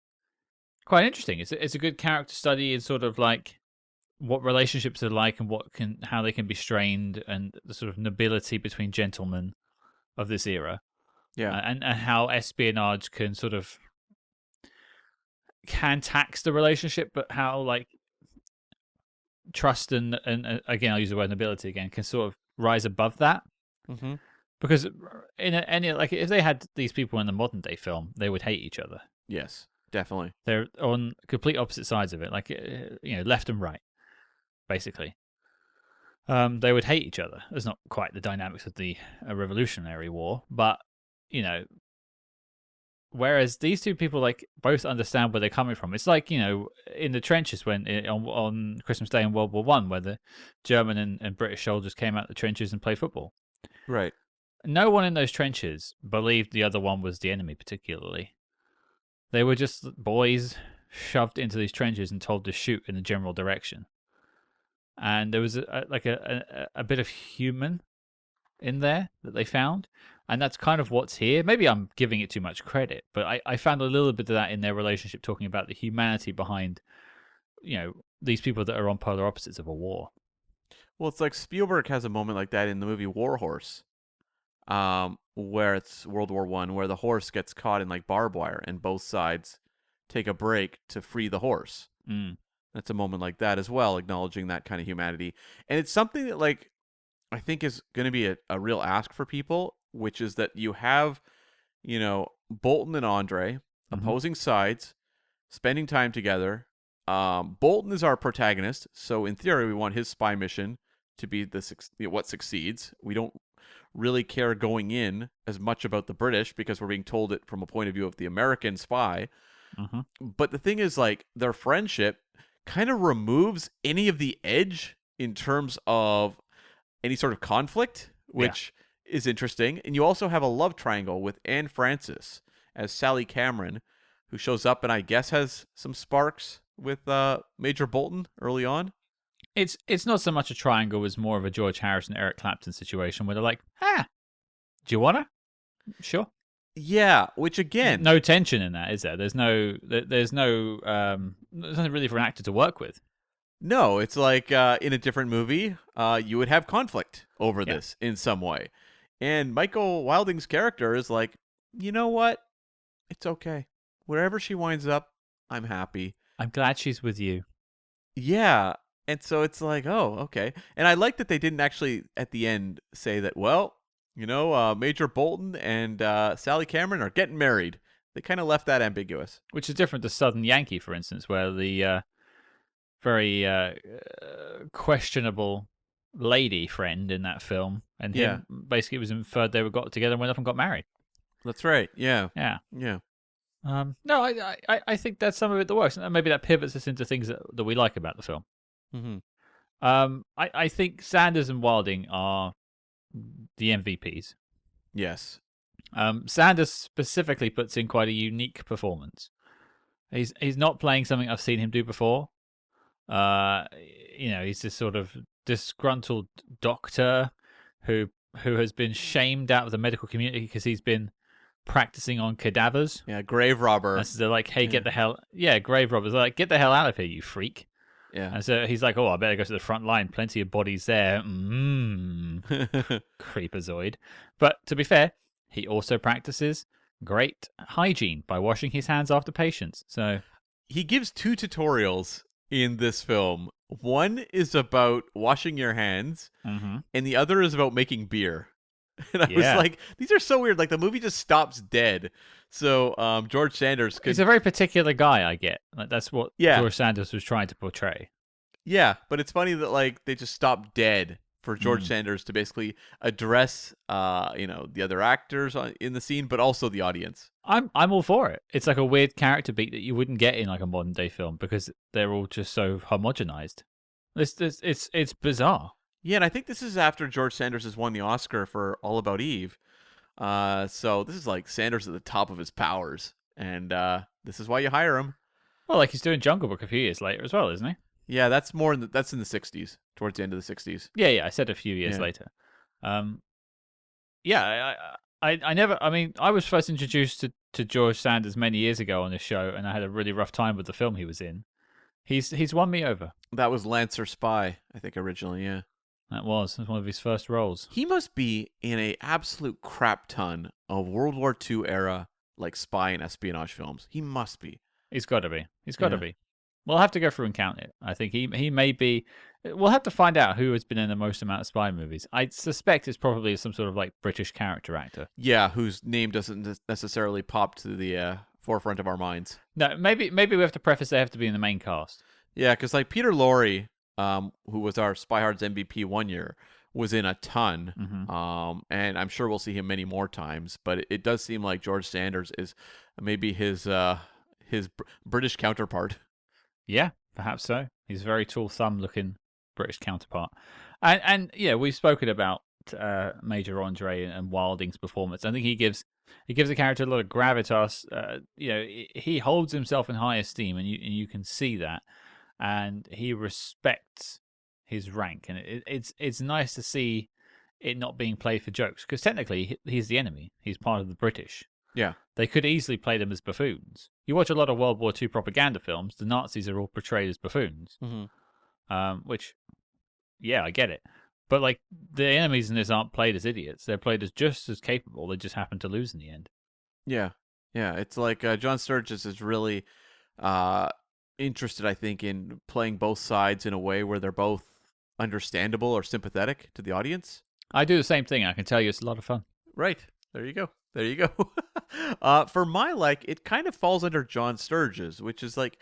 Speaker 1: quite interesting. It's a good character study in sort of like what relationships are like and how they can be strained, and the sort of nobility between gentlemen of this era.
Speaker 2: Yeah.
Speaker 1: And how espionage can tax the relationship, but how like trust and again, I'll use the word nobility again, can sort of rise above that.
Speaker 2: Mm-hmm.
Speaker 1: Because like if they had these people in the modern day film, they would hate each other.
Speaker 2: Yes, definitely.
Speaker 1: They're on complete opposite sides of it, like left and right, basically. They would hate each other. It's not quite the dynamics of the Revolutionary War, but whereas these two people like both understand where they're coming from. It's like in the trenches when on Christmas Day in World War I, where the German and British soldiers came out the trenches and played football.
Speaker 2: Right.
Speaker 1: No one in those trenches believed the other one was the enemy, particularly. They were just boys shoved into these trenches and told to shoot in the general direction. And there was a bit of human in there that they found. And that's kind of what's here. Maybe I'm giving it too much credit, but I found a little bit of that in their relationship, talking about the humanity behind, these people that are on polar opposites of a war.
Speaker 2: Well, it's like Spielberg has a moment like that in the movie War Horse, where it's World War I, where the horse gets caught in like barbed wire and both sides take a break to free the horse. That's a moment like that as well, acknowledging that kind of humanity. And it's something that like I think is going to be a real ask for people, which is that you have, Bolton and Andre opposing sides, spending time together. Bolton is our protagonist, so in theory, we want his spy mission to be what succeeds. We don't really care going in as much about the British because we're being told it from a point of view of the American spy. But the thing is, like, their friendship kind of removes any of the edge in terms of any sort of conflict, which is interesting. And you also have a love triangle with Anne Francis as Sally Cameron, who shows up and I guess has some sparks with Major Bolton early on.
Speaker 1: It's not so much a triangle as more of a George Harrison, Eric Clapton situation where they're like, do you wanna? Sure.
Speaker 2: Yeah, which again,
Speaker 1: no tension in that, is there? There's nothing really for an actor to work with.
Speaker 2: No, it's like in a different movie, you would have conflict over this in some way. And Michael Wilding's character is like, you know what? It's okay. Wherever she winds up, I'm happy.
Speaker 1: I'm glad she's with you.
Speaker 2: Yeah. And so it's like, oh, okay. And I like that they didn't actually at the end say that, well, Major Bolton and Sally Cameron are getting married. They kind of left that ambiguous.
Speaker 1: Which is different to Southern Yankee, for instance, where the very questionable lady friend in that film and him basically it was inferred they were got together and went off and got married.
Speaker 2: That's right. Yeah.
Speaker 1: Yeah.
Speaker 2: Yeah.
Speaker 1: No, I think that's some of it that works, and maybe that pivots us into things that we like about the film.
Speaker 2: Mm-hmm.
Speaker 1: I think Sanders and Wilding are the MVPs.
Speaker 2: Yes.
Speaker 1: Sanders specifically puts in quite a unique performance. He's not playing something I've seen him do before. He's this sort of disgruntled doctor who has been shamed out of the medical community because he's been practicing on cadavers.
Speaker 2: Yeah, grave robber.
Speaker 1: And so they're like, hey, get the hell... Yeah, grave robbers. They're like, get the hell out of here, you freak.
Speaker 2: Yeah.
Speaker 1: And so he's like, oh, I better go to the front line. Plenty of bodies there. Creepazoid. But to be fair, he also practices great hygiene by washing his hands after patients. So
Speaker 2: he gives 2 tutorials in this film. One is about washing your hands, and the other is about making beer. And I was like, these are so weird. Like, the movie just stops dead. So George Sanders
Speaker 1: he's a very particular guy, I get. Like, that's what George Sanders was trying to portray.
Speaker 2: Yeah, but it's funny that like they just stopped dead for George Sanders to basically address the other actors in the scene, but also the audience.
Speaker 1: I'm all for it. It's like a weird character beat that you wouldn't get in like a modern day film because they're all just so homogenized. It's bizarre.
Speaker 2: Yeah, and I think this is after George Sanders has won the Oscar for All About Eve. So this is like Sanders at the top of his powers, and this is why you hire him.
Speaker 1: Well, like he's doing Jungle Book a few years later as well, isn't he?
Speaker 2: Yeah, that's more that's in the 60s, towards the end of the 60s.
Speaker 1: Yeah, I said a few years later. I was first introduced to George Sanders many years ago on this show, and I had a really rough time with the film he was in. He's won me over.
Speaker 2: That was Lancer Spy, I think, originally, yeah.
Speaker 1: That was one of his first roles.
Speaker 2: He must be in a absolute crap ton of World War II era like spy and espionage films. He must be.
Speaker 1: He's got to be. He's got to be. We'll have to go through and count it. I think he may be. We'll have to find out who has been in the most amount of spy movies. I suspect it's probably some sort of like British character actor.
Speaker 2: Yeah, whose name doesn't necessarily pop to the forefront of our minds.
Speaker 1: No, maybe we have to preface they have to be in the main cast.
Speaker 2: Yeah, because like Peter Lorre, who was our Spy Hard's MVP one year, was in a ton. And I'm sure we'll see him many more times. But it does seem like George Sanders is maybe his British counterpart.
Speaker 1: Yeah, perhaps so. He's a very tall thumb-looking British counterpart. And we've spoken about Major Andre and Wilding's performance. I think he gives the character a lot of gravitas. He holds himself in high esteem, and you can see that. And he respects his rank, and it's nice to see it not being played for jokes, because technically he's the enemy. He's part of the British.
Speaker 2: Yeah.
Speaker 1: They could easily play them as buffoons. You watch a lot of World War II propaganda films, the Nazis are all portrayed as buffoons. Which, yeah, I get it. But like the enemies in this aren't played as idiots. They're played as just as capable. They just happen to lose in the end.
Speaker 2: Yeah. Yeah. It's like John Sturges is really interested, I think, in playing both sides in a way where they're both understandable or sympathetic to the audience.
Speaker 1: I do the same thing. I can tell you it's a lot of fun.
Speaker 2: Right. There you go. There you go. For my it kind of falls under John Sturges, which is like,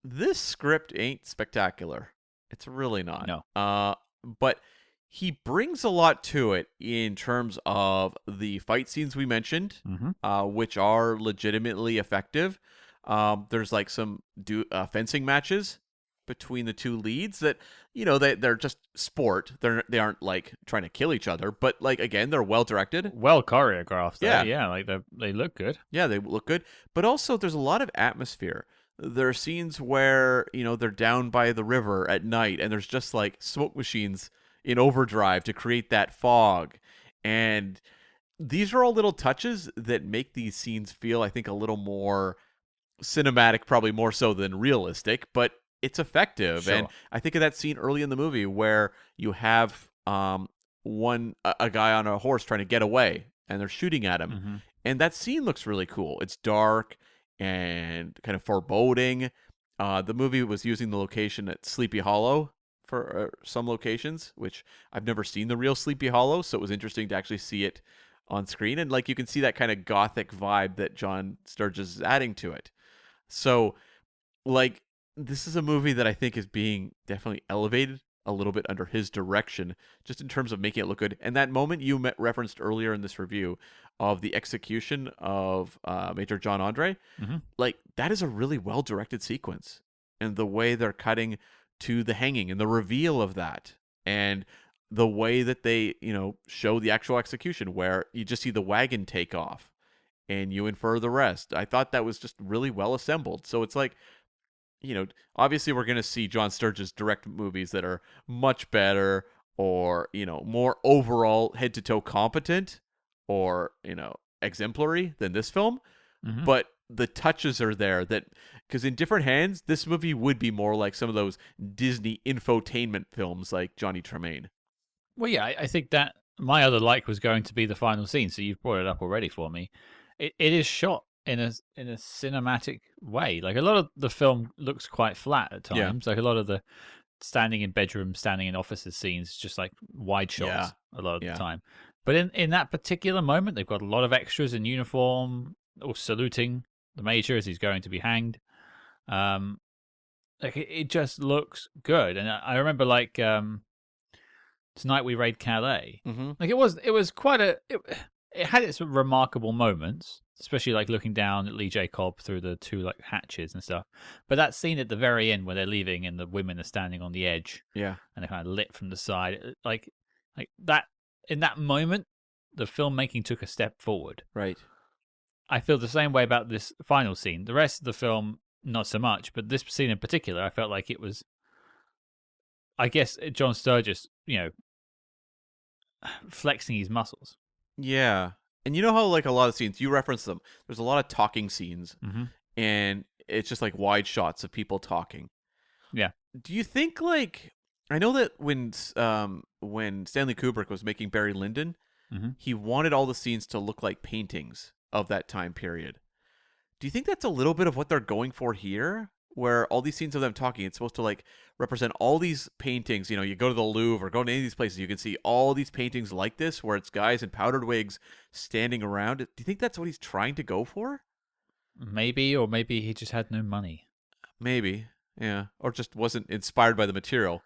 Speaker 2: this script ain't spectacular. It's really not.
Speaker 1: No.
Speaker 2: But he brings a lot to it in terms of the fight scenes we mentioned, which are legitimately effective. There's like some fencing matches between the two leads that, they're just sport. They aren't like trying to kill each other, but like, again, they're well directed,
Speaker 1: well choreographed.
Speaker 2: Yeah.
Speaker 1: Like they look good.
Speaker 2: Yeah, they look good. But also there's a lot of atmosphere. There are scenes where, they're down by the river at night and there's just like smoke machines in overdrive to create that fog. And these are all little touches that make these scenes feel, I think, a little more cinematic, probably more so than realistic, but it's effective.
Speaker 1: Sure.
Speaker 2: And I think of that scene early in the movie where you have a guy on a horse trying to get away and they're shooting at him. And that scene looks really cool. It's dark and kind of foreboding. The movie was using the location at Sleepy Hollow for some locations, which I've never seen the real Sleepy Hollow, so it was interesting to actually see it on screen. And like you can see that kind of gothic vibe that John Sturges is adding to it. So like this is a movie that I think is being definitely elevated a little bit under his direction, just in terms of making it look good. And that moment you referenced earlier in this review of the execution of Major John Andre, like that is a really well directed sequence, and the way they're cutting to the hanging and the reveal of that, and the way that they show the actual execution, where you just see the wagon take off and you infer the rest. I thought that was just really well assembled. So it's like, obviously we're going to see John Sturges direct movies that are much better, or, more overall head to toe competent, or, exemplary than this film. But the touches are there, that because in different hands, this movie would be more like some of those Disney infotainment films like Johnny Tremaine.
Speaker 1: Well, yeah, I think that my other like was going to be the final scene. So you've brought it up already for me. It is shot in a cinematic way. Like a lot of the film looks quite flat at times. Like a lot of the standing in bedrooms, standing in offices scenes, just like wide shots a lot of the time. But in that particular moment, they've got a lot of extras in uniform, all saluting the major as he's going to be hanged. Like it just looks good. And I remember like Tonight We Raid Calais. Like it was quite it had its remarkable moments, especially like looking down at Lee J. Cobb through the two like hatches and stuff. But that scene at the very end where they're leaving and the women are standing on the edge, and they're kind of lit from the side, like that. In that moment, the filmmaking took a step forward.
Speaker 2: Right.
Speaker 1: I feel the same way about this final scene. The rest of the film, not so much, but this scene in particular, I felt like it was, I guess, John Sturges, flexing his muscles.
Speaker 2: Yeah. And you know how like a lot of scenes, you reference them, there's a lot of talking scenes, and it's just like wide shots of people talking.
Speaker 1: Yeah.
Speaker 2: Do you think like, I know that when Stanley Kubrick was making Barry Lyndon, he wanted all the scenes to look like paintings of that time period. Do you think that's a little bit of what they're going for here? Where all these scenes of them talking, it's supposed to like represent all these paintings. You go to the Louvre or go to any of these places, you can see all these paintings like this, where it's guys in powdered wigs standing around. Do you think that's what he's trying to go for?
Speaker 1: Maybe, or maybe he just had no money.
Speaker 2: Maybe, yeah. Or just wasn't inspired by the material.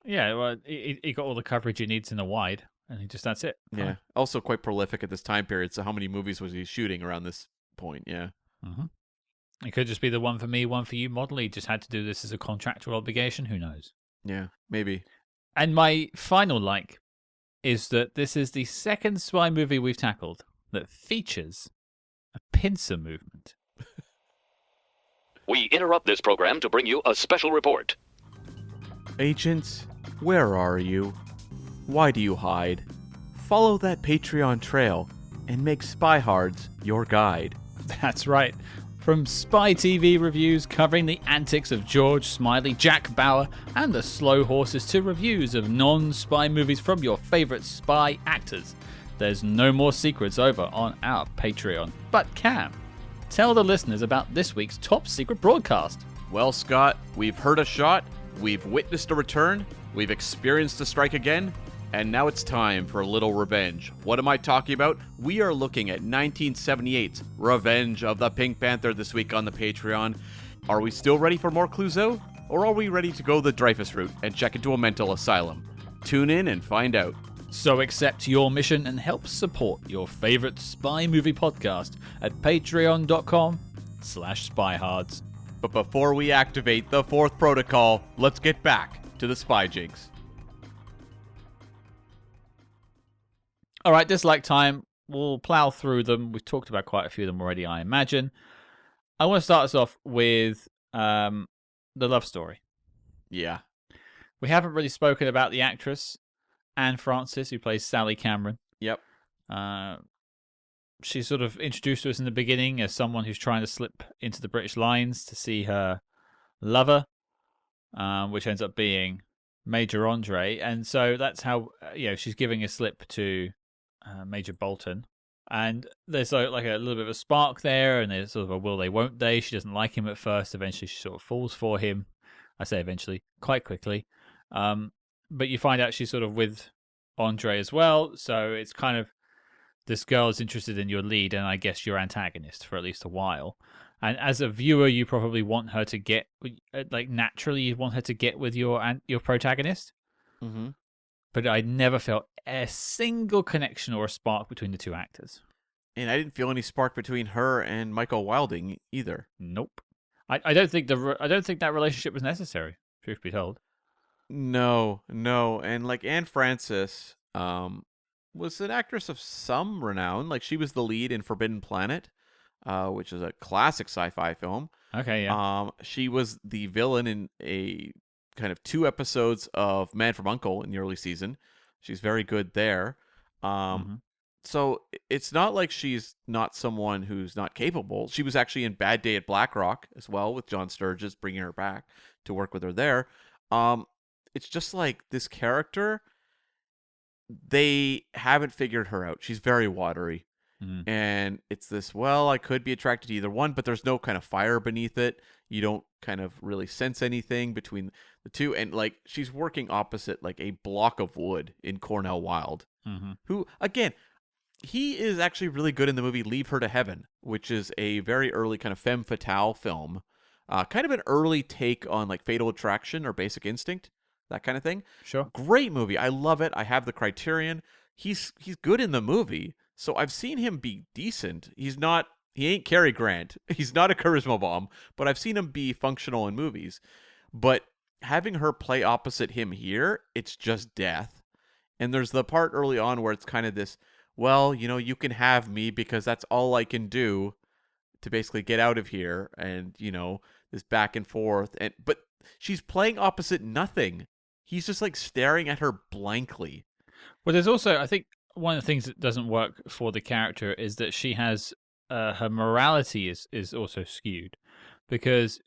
Speaker 1: Yeah, well, he got all the coverage he needs in a wide, and that's it. Fine.
Speaker 2: Yeah. Also quite prolific at this time period, so how many movies was he shooting around this point? Yeah.
Speaker 1: It could just be the one for me, one for you model. He just had to do this as a contractual obligation. Who knows?
Speaker 2: Yeah, maybe.
Speaker 1: And my final like is that this is the second spy movie we've tackled that features a pincer movement.
Speaker 3: We interrupt this program to bring you a special report.
Speaker 2: Agents, where are you? Why do you hide? Follow that Patreon trail and make Spy Hards your guide.
Speaker 1: That's right. From Spy TV reviews covering the antics of George Smiley, Jack Bauer, and the Slow Horses, to reviews of non-spy movies from your favourite spy actors, there's no more secrets over on our Patreon. But Cam, tell the listeners about this week's top secret broadcast.
Speaker 2: Well, Scott, we've heard a shot, we've witnessed a return, we've experienced a strike again, and now it's time for a little revenge. What am I talking about? We are looking at 1978's Revenge of the Pink Panther this week on the Patreon. Are we still ready for more Clouseau? Or are we ready to go the Dreyfus route and check into a mental asylum? Tune in and find out.
Speaker 1: So accept your mission and help support your favorite spy movie podcast at patreon.com/spyhards.
Speaker 2: But before we activate the fourth protocol, let's get back to the spy jigs.
Speaker 1: All right, dislike time. We'll plow through them. We've talked about quite a few of them already, I imagine. I want to start us off with the love story.
Speaker 2: Yeah.
Speaker 1: We haven't really spoken about the actress, Anne Francis, who plays Sally Cameron.
Speaker 2: Yep.
Speaker 1: She's sort of introduced to us in the beginning as someone who's trying to slip into the British lines to see her lover, which ends up being Major Andre. And so that's how, she's giving a slip to Major Bolton. And there's like a little bit of a spark there, and there's sort of a will they, won't they. She doesn't like him at first. Eventually, she sort of falls for him. I say eventually, quite quickly. But you find out she's sort of with Andre as well, so it's kind of this girl is interested in your lead, and I guess your antagonist for at least a while. And as a viewer, you probably want her to get, like naturally, you want her to get with your protagonist.
Speaker 2: Mm-hmm.
Speaker 1: But I never felt a single connection or a spark between the two actors.
Speaker 2: And I didn't feel any spark between her and Michael Wilding either.
Speaker 1: Nope. I don't think that relationship was necessary. Truth be told.
Speaker 2: No, and like Anne Francis, was an actress of some renown. Like she was the lead in Forbidden Planet, which is a classic sci-fi film.
Speaker 1: Okay, yeah.
Speaker 2: She was the villain in a kind of 2 episodes of Man from U.N.C.L.E. in the early season. She's very good there.
Speaker 1: Mm-hmm.
Speaker 2: So it's not like she's not someone who's not capable. She was actually in Bad Day at Black Rock as well with John Sturges, bringing her back to work with her there. It's just like this character, they haven't figured her out. She's very watery.
Speaker 1: Mm-hmm.
Speaker 2: And it's this, well, I could be attracted to either one, but there's no kind of fire beneath it. You don't kind of really sense anything between the two. And like she's working opposite like a block of wood in Cornel Wilde,
Speaker 1: Mm-hmm.
Speaker 2: who, again, he is actually really good in the movie Leave Her to Heaven, which is a very early kind of femme fatale film. Kind of an early take on like Fatal Attraction or Basic Instinct, that kind of thing.
Speaker 1: Sure.
Speaker 2: Great movie. I love it. I have the Criterion. He's good in the movie. So I've seen him be decent. He ain't Cary Grant. He's not a charisma bomb, but I've seen him be functional in movies. But having her play opposite him here, it's just death. And there's the part early on where it's kind of this, well, you can have me because that's all I can do to basically get out of here. And, this back and forth. But she's playing opposite nothing. He's just like staring at her blankly.
Speaker 1: Well, there's also, I think, one of the things that doesn't work for the character is that she has her morality is also skewed, because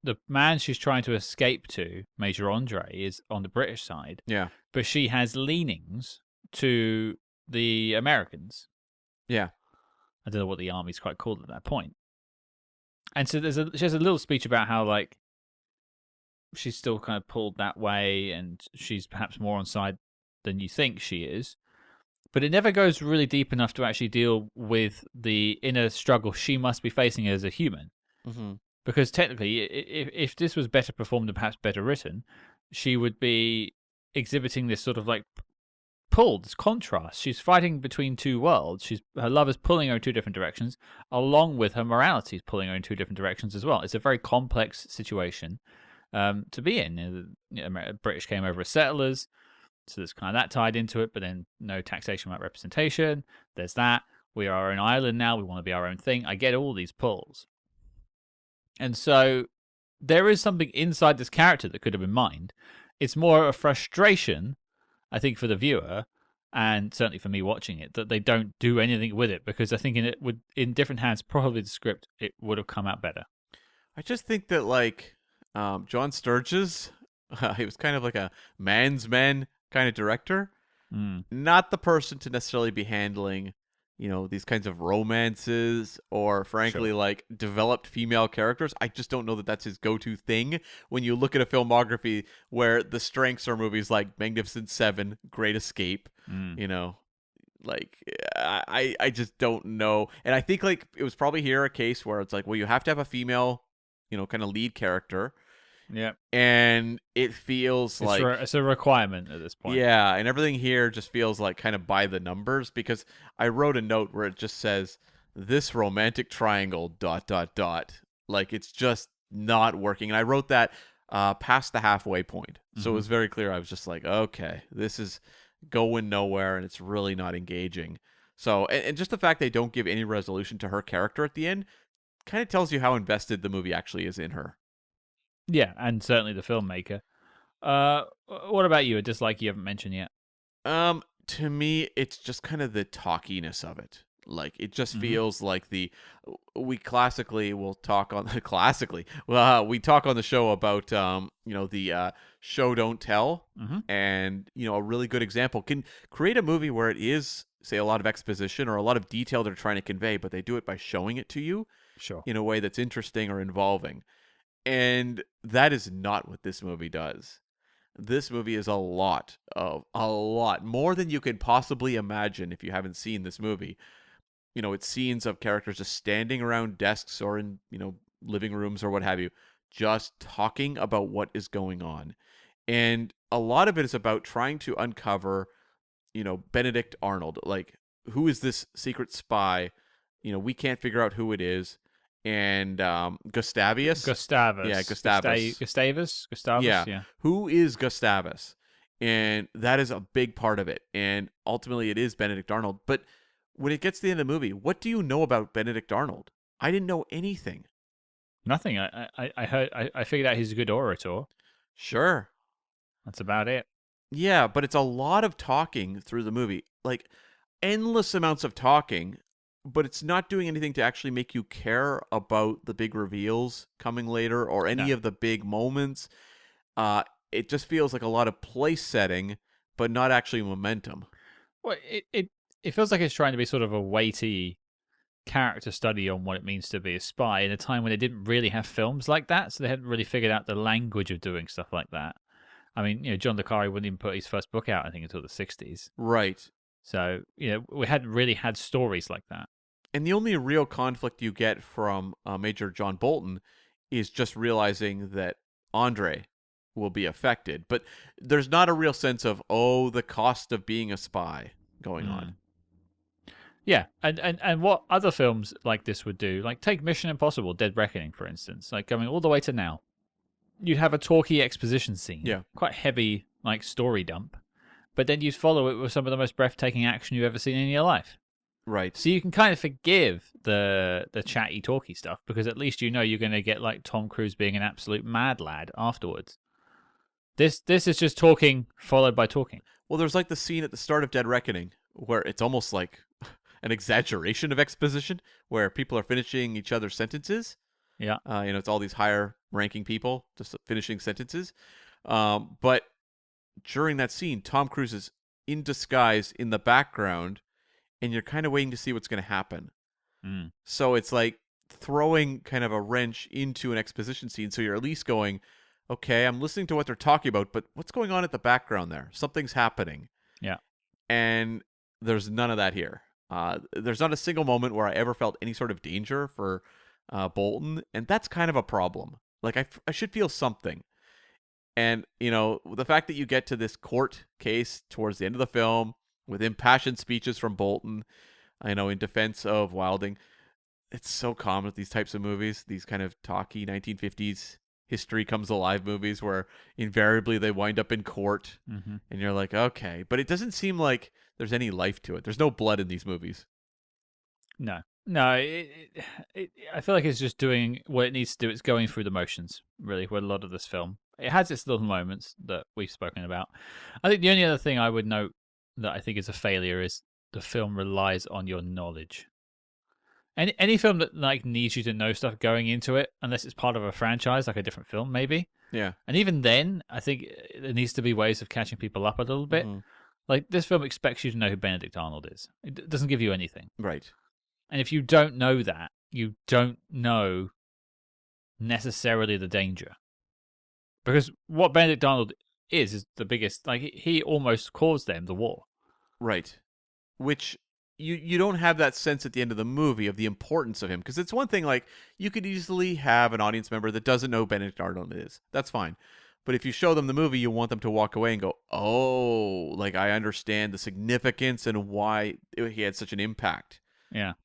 Speaker 1: the man she's trying to escape to, Major Andre, is on the British side.
Speaker 2: Yeah.
Speaker 1: But she has leanings to the Americans.
Speaker 2: Yeah.
Speaker 1: I don't know what the army's quite called at that point. And so she has a little speech about how like she's still kind of pulled that way, and she's perhaps more on side than you think she is. But it never goes really deep enough to actually deal with the inner struggle she must be facing as a human.
Speaker 2: Mm-hmm.
Speaker 1: Because technically, if this was better performed and perhaps better written, she would be exhibiting this sort of like pull, this contrast. She's fighting between two worlds. Her love is pulling her in two different directions, along with her morality is pulling her in two different directions as well. It's a very complex situation to be in. British came over as settlers. So there's kind of that tied into it, but then no taxation without representation. There's that. We are our own island now. We want to be our own thing. I get all these pulls. And so there is something inside this character that could have been mined. It's more a frustration, I think, for the viewer, and certainly for me watching it, that they don't do anything with it, because I think in different hands, probably the script, it would have come out better.
Speaker 2: I just think that like John Sturges, he was kind of like a man's man kind of director, not the person to necessarily be handling, these kinds of romances or frankly like developed female characters. I just don't know that that's his go-to thing when you look at a filmography where the strengths are movies like Magnificent Seven, Great Escape, like I just don't know. And I think like it was probably here a case where it's like, well, you have to have a female, kind of lead character.
Speaker 1: Yeah.
Speaker 2: And it feels like
Speaker 1: it's a requirement at this point.
Speaker 2: Yeah, and everything here just feels like kind of by the numbers, because I wrote a note where it just says this romantic triangle ... Like it's just not working. And I wrote that past the halfway point. So it was very clear. I was just like, okay, this is going nowhere and it's really not engaging. So and just the fact they don't give any resolution to her character at the end kind of tells you how invested the movie actually is in her.
Speaker 1: Yeah, and certainly the filmmaker. What about you? A dislike you haven't mentioned yet?
Speaker 2: To me, it's just kind of the talkiness of it. Like it just feels like we classically will talk on we talk on the show about the show don't tell, and a really good example can create a movie where it is, say, a lot of exposition or a lot of detail they're trying to convey, but they do it by showing it to you in a way that's interesting or involving. And that is not what this movie does. This movie is a lot more than you could possibly imagine if you haven't seen this movie. It's scenes of characters just standing around desks or in, living rooms or what have you, just talking about what is going on. And a lot of it is about trying to uncover, Benedict Arnold. Like, who is this secret spy? We can't figure out who it is. And Gustavus.
Speaker 1: Gustavus.
Speaker 2: Yeah, Gustavus.
Speaker 1: Gustavus. Yeah.
Speaker 2: Who is Gustavus? And that is a big part of it. And ultimately, it is Benedict Arnold. But when it gets to the end of the movie, what do you know about Benedict Arnold? I didn't know anything.
Speaker 1: Nothing. I heard. I figured out he's a good orator.
Speaker 2: Sure.
Speaker 1: That's about it.
Speaker 2: Yeah, but it's a lot of talking through the movie. Like, endless amounts of talking, but it's not doing anything to actually make you care about the big reveals coming later or any of the big moments. It just feels like a lot of place setting, but not actually momentum.
Speaker 1: Well, it feels like it's trying to be sort of a weighty character study on what it means to be a spy in a time when they didn't really have films like that, so they hadn't really figured out the language of doing stuff like that. I mean, John le Carré wouldn't even put his first book out, I think, until the 60s.
Speaker 2: Right.
Speaker 1: So, we hadn't really had stories like that.
Speaker 2: And the only real conflict you get from Major John Bolton is just realizing that Andre will be affected. But there's not a real sense of, the cost of being a spy going on.
Speaker 1: Yeah, and what other films like this would do, like take Mission Impossible, Dead Reckoning, for instance, like going all the way to now. You'd have a talky exposition scene, quite heavy, like story dump, but then you'd follow it with some of the most breathtaking action you've ever seen in your life.
Speaker 2: Right.
Speaker 1: So you can kind of forgive the chatty, talky stuff because at least you're going to get like Tom Cruise being an absolute mad lad afterwards. This is just talking followed by talking.
Speaker 2: Well, there's like the scene at the start of Dead Reckoning where it's almost like an exaggeration of exposition where people are finishing each other's sentences.
Speaker 1: Yeah.
Speaker 2: It's all these higher ranking people just finishing sentences. But during that scene, Tom Cruise is in disguise in the background, and you're kind of waiting to see what's going to happen. So it's like throwing kind of a wrench into an exposition scene. So you're at least going, okay, I'm listening to what they're talking about, but what's going on at the background there? Something's happening.
Speaker 1: Yeah.
Speaker 2: And there's none of that here. There's not a single moment where I ever felt any sort of danger for Bolton, and that's kind of a problem. Like, I should feel something. And, the fact that you get to this court case towards the end of the film with impassioned speeches from Bolton, in defense of Wilding, it's so common with these types of movies, these kind of talky 1950s history comes alive movies where invariably they wind up in court, and you're like, okay. But it doesn't seem like there's any life to it. There's no blood in these movies.
Speaker 1: No, I feel like it's just doing what it needs to do. It's going through the motions, really, with a lot of this film. It has its little moments that we've spoken about. I think the only other thing I would note that I think is a failure is the film relies on your knowledge. Any film that like needs you to know stuff going into it, unless it's part of a franchise, like a different film, maybe.
Speaker 2: Yeah.
Speaker 1: And even then, I think there needs to be ways of catching people up a little bit. Like, this film expects you to know who Benedict Arnold is. It doesn't give you anything.
Speaker 2: Right.
Speaker 1: And if you don't know that, you don't know necessarily the danger. Because what Benedict Arnold is the biggest, like, he almost caused them the war.
Speaker 2: Right. Which you don't have that sense at the end of the movie of the importance of him. Because it's one thing, like, you could easily have an audience member that doesn't know who Benedict Arnold is. That's fine. But if you show them the movie, you want them to walk away and go, oh, like, I understand the significance and why he had such an impact.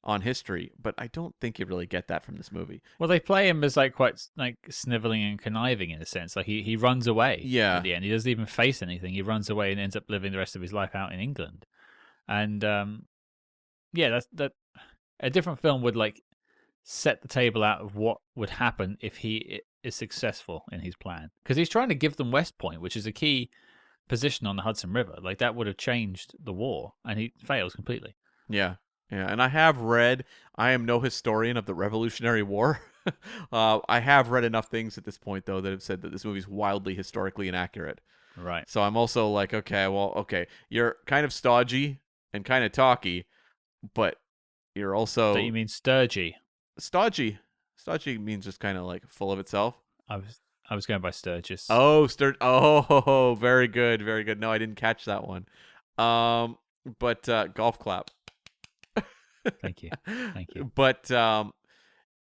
Speaker 2: On history, but I don't think you really get that from this movie.
Speaker 1: Well, they play him as like quite like sniveling and conniving in a sense. Like he runs away. At the end, he doesn't even face anything. He runs away and ends up living the rest of his life out in England. And that's a different film would like set the table out of what would happen if he is successful in his plan, because he's trying to give them West Point, which is a key position on the Hudson River. Like, that would have changed the war, and he fails completely.
Speaker 2: Yeah, and I have read, I am no historian of the Revolutionary War. I have read enough things at this point, though, that have said that this movie's wildly historically inaccurate.
Speaker 1: Right.
Speaker 2: So I'm also like, okay, you're kind of stodgy and kind of talky, but you're also...
Speaker 1: So you mean sturgy?
Speaker 2: Stodgy. Stodgy means just kind of like full of itself.
Speaker 1: I I was going by Sturges.
Speaker 2: Oh, Oh, very good, very good. No, I didn't catch that one. But golf clap.
Speaker 1: Thank you. Thank you.
Speaker 2: But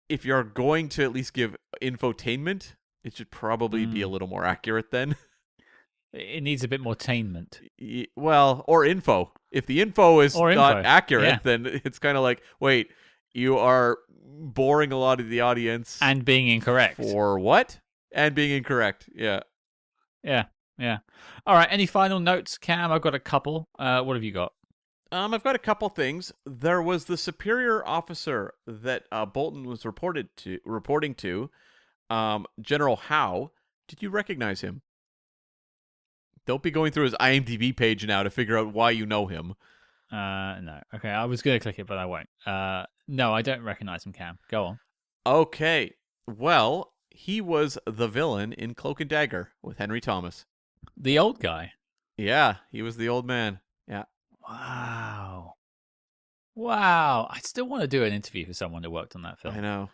Speaker 2: if you're going to at least give infotainment, it should probably be a little more accurate then.
Speaker 1: It needs a bit more tainment.
Speaker 2: Well, or info. If the info is not accurate,
Speaker 1: yeah.
Speaker 2: then it's kind of like, wait, you are boring a lot of the audience.
Speaker 1: And being incorrect.
Speaker 2: For what? And being incorrect, yeah.
Speaker 1: Yeah, yeah. All right, any final notes, Cam? I've got a couple. What have you got?
Speaker 2: I've got a couple things. There was the superior officer that Bolton was reporting to, General Howe. Did you recognize him? Don't be going through his IMDb page now to figure out why you know him.
Speaker 1: No. Okay, I was going to click it, but I won't. No, I don't recognize him, Cam. Go on.
Speaker 2: Okay. Well, he was the villain in Cloak and Dagger with Henry Thomas.
Speaker 1: The old guy?
Speaker 2: Yeah, he was the old man. Yeah.
Speaker 1: Wow. I still want to do an interview for someone who worked on that film.
Speaker 2: I know.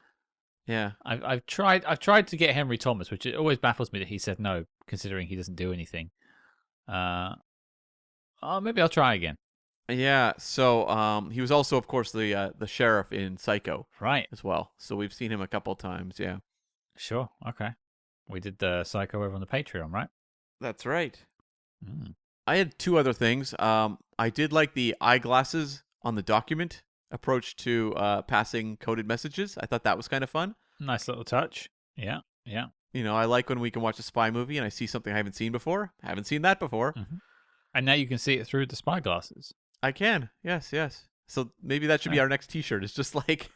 Speaker 2: Yeah.
Speaker 1: I've tried to get Henry Thomas, which it always baffles me that he said no, considering he doesn't do anything. Maybe I'll try again.
Speaker 2: Yeah, so he was also, of course, the sheriff in Psycho,
Speaker 1: right,
Speaker 2: as well. So we've seen him a couple times. Yeah,
Speaker 1: sure, okay. We did the Psycho over on the Patreon, right?
Speaker 2: That's right. I had two other things. I did like the eyeglasses on the document approach to passing coded messages. I thought that was kind of fun.
Speaker 1: Nice little touch. Yeah.
Speaker 2: You know, I like when we can watch a spy movie and I see something I haven't seen before. I haven't seen that before.
Speaker 1: Mm-hmm. And now you can see it through the spy glasses.
Speaker 2: I can. Yes. So maybe that should be our next T-shirt. It's just like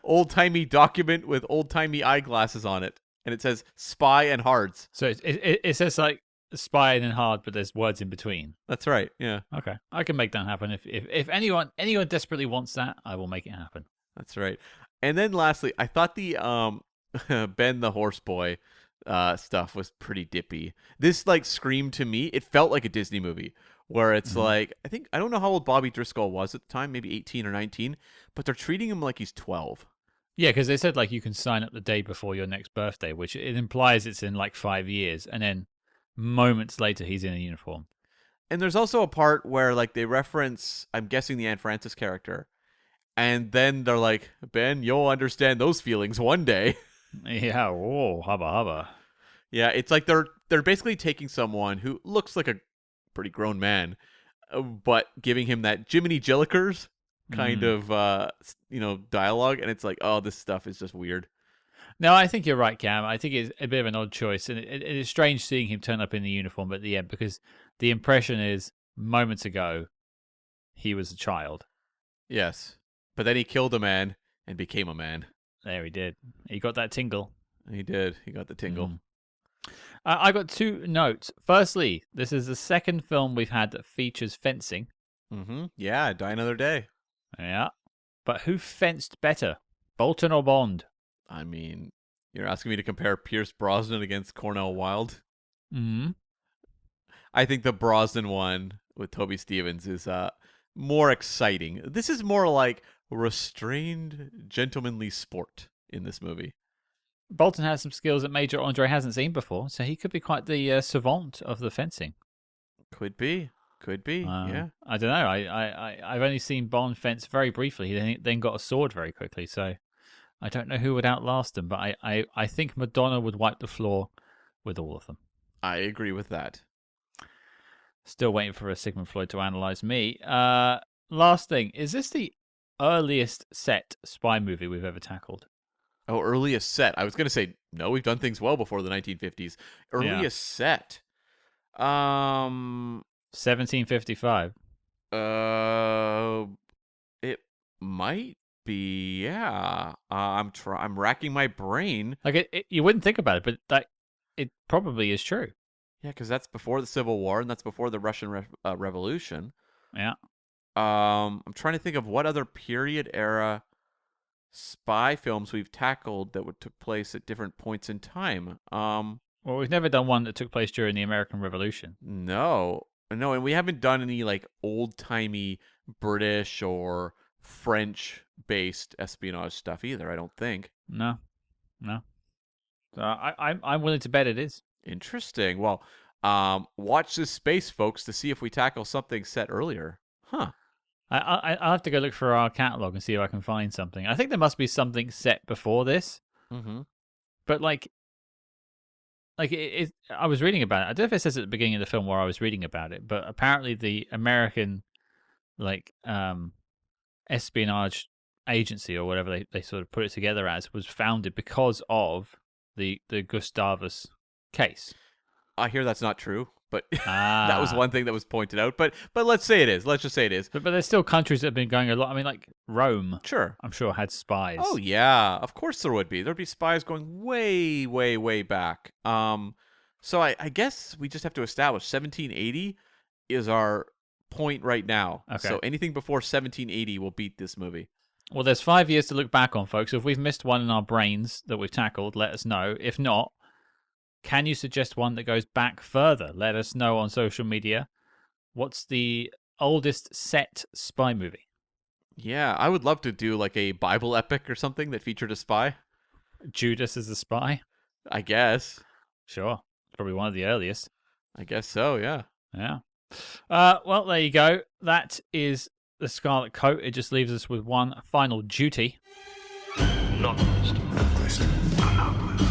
Speaker 2: old-timey document with old-timey eyeglasses on it. And it says spy and hards.
Speaker 1: So it says like spy and then hard, but there's words in between.
Speaker 2: That's right. Yeah.
Speaker 1: Okay. I can make that happen. If anyone desperately wants that, I will make it happen.
Speaker 2: That's right. And then lastly, I thought the Ben the Horse Boy stuff was pretty dippy. This like screamed to me. It felt like a Disney movie where it's like, I don't know how old Bobby Driscoll was at the time, maybe 18 or 19, but they're treating him like he's 12.
Speaker 1: Yeah, because they said like you can sign up the day before your next birthday, which it implies it's in like 5 years, and then moments later he's in a uniform.
Speaker 2: And there's also a part where like they reference, I'm guessing, the Anne Francis character, and then they're like, Ben, you'll understand those feelings one day.
Speaker 1: Yeah, whoa, hubba.
Speaker 2: Yeah, it's like they're basically taking someone who looks like a pretty grown man, but giving him that Jiminy Jillikers kind of dialogue, and it's like, oh, this stuff is just weird.
Speaker 1: No, I think you're right, Cam. I think it's a bit of an odd choice, and it is strange seeing him turn up in the uniform at the end, because the impression is moments ago he was a child.
Speaker 2: Yes, but then he killed a man and became a man.
Speaker 1: There he did. He got that tingle.
Speaker 2: He did. He got the tingle.
Speaker 1: I got two notes. Firstly, this is the second film we've had that features fencing.
Speaker 2: Yeah, Die Another Day.
Speaker 1: Yeah. But who fenced better, Bolton or Bond?
Speaker 2: I mean, you're asking me to compare Pierce Brosnan against Cornel Wilde? I think the Brosnan one with Toby Stephens is more exciting. This is more like restrained, gentlemanly sport in this movie.
Speaker 1: Bolton has some skills that Major Andre hasn't seen before, so he could be quite the savant of the fencing.
Speaker 2: Could be. Yeah.
Speaker 1: I don't know. I've only seen Bond fence very briefly. He then got a sword very quickly, so I don't know who would outlast him, but I think Madonna would wipe the floor with all of them.
Speaker 2: I agree with that.
Speaker 1: Still waiting for a Sigmund Freud to analyze me. Last thing, is this the earliest set spy movie we've ever tackled?
Speaker 2: Oh, earliest set. I was going to say, no, we've done things well before the 1950s. Earliest set.
Speaker 1: 1755.
Speaker 2: It might be, yeah. I'm racking my brain.
Speaker 1: Like you wouldn't think about it, but it probably is true.
Speaker 2: Yeah, because that's before the Civil War, and that's before the Russian Revolution.
Speaker 1: Yeah.
Speaker 2: I'm trying to think of what other period era spy films we've tackled that took place at different points in time.
Speaker 1: Well, we've never done one that took place during the American Revolution.
Speaker 2: No, and we haven't done any like old-timey British or French-based espionage stuff either, I don't think.
Speaker 1: No. So I'm willing to bet it is.
Speaker 2: Interesting. Well, watch this space, folks, to see if we tackle something set earlier. Huh.
Speaker 1: I'll have to go look for our catalog and see if I can find something. I think there must be something set before this,
Speaker 2: Mm-hmm.
Speaker 1: but I was reading about it. I don't know if it says at the beginning of the film where I was reading about it, but apparently the American espionage agency or whatever they sort of put it together as was founded because of the Gustavus case.
Speaker 2: I hear that's not true, but that was one thing that was pointed out. But let's say it is. Let's just say it is.
Speaker 1: But there's still countries that have been going a lot. I mean, like Rome.
Speaker 2: Sure.
Speaker 1: I'm sure had spies.
Speaker 2: Oh yeah, of course there would be. There'd be spies going way, way, way back. So I guess we just have to establish 1780 is our point right now.
Speaker 1: Okay.
Speaker 2: So anything before 1780 will beat this movie.
Speaker 1: Well, there's 5 years to look back on, folks. If we've missed one in our brains that we've tackled, let us know. If not, can you suggest one that goes back further? Let us know on social media. What's the oldest set spy movie?
Speaker 2: Yeah, I would love to do like a Bible epic or something that featured a spy.
Speaker 1: Judas is a spy?
Speaker 2: I guess.
Speaker 1: Sure. Probably one of the earliest.
Speaker 2: I guess so, yeah.
Speaker 1: Yeah. Well, there you go. That is the Scarlet Coat. It just leaves us with one final duty.
Speaker 3: Knock list.
Speaker 4: Knock list. Knock list.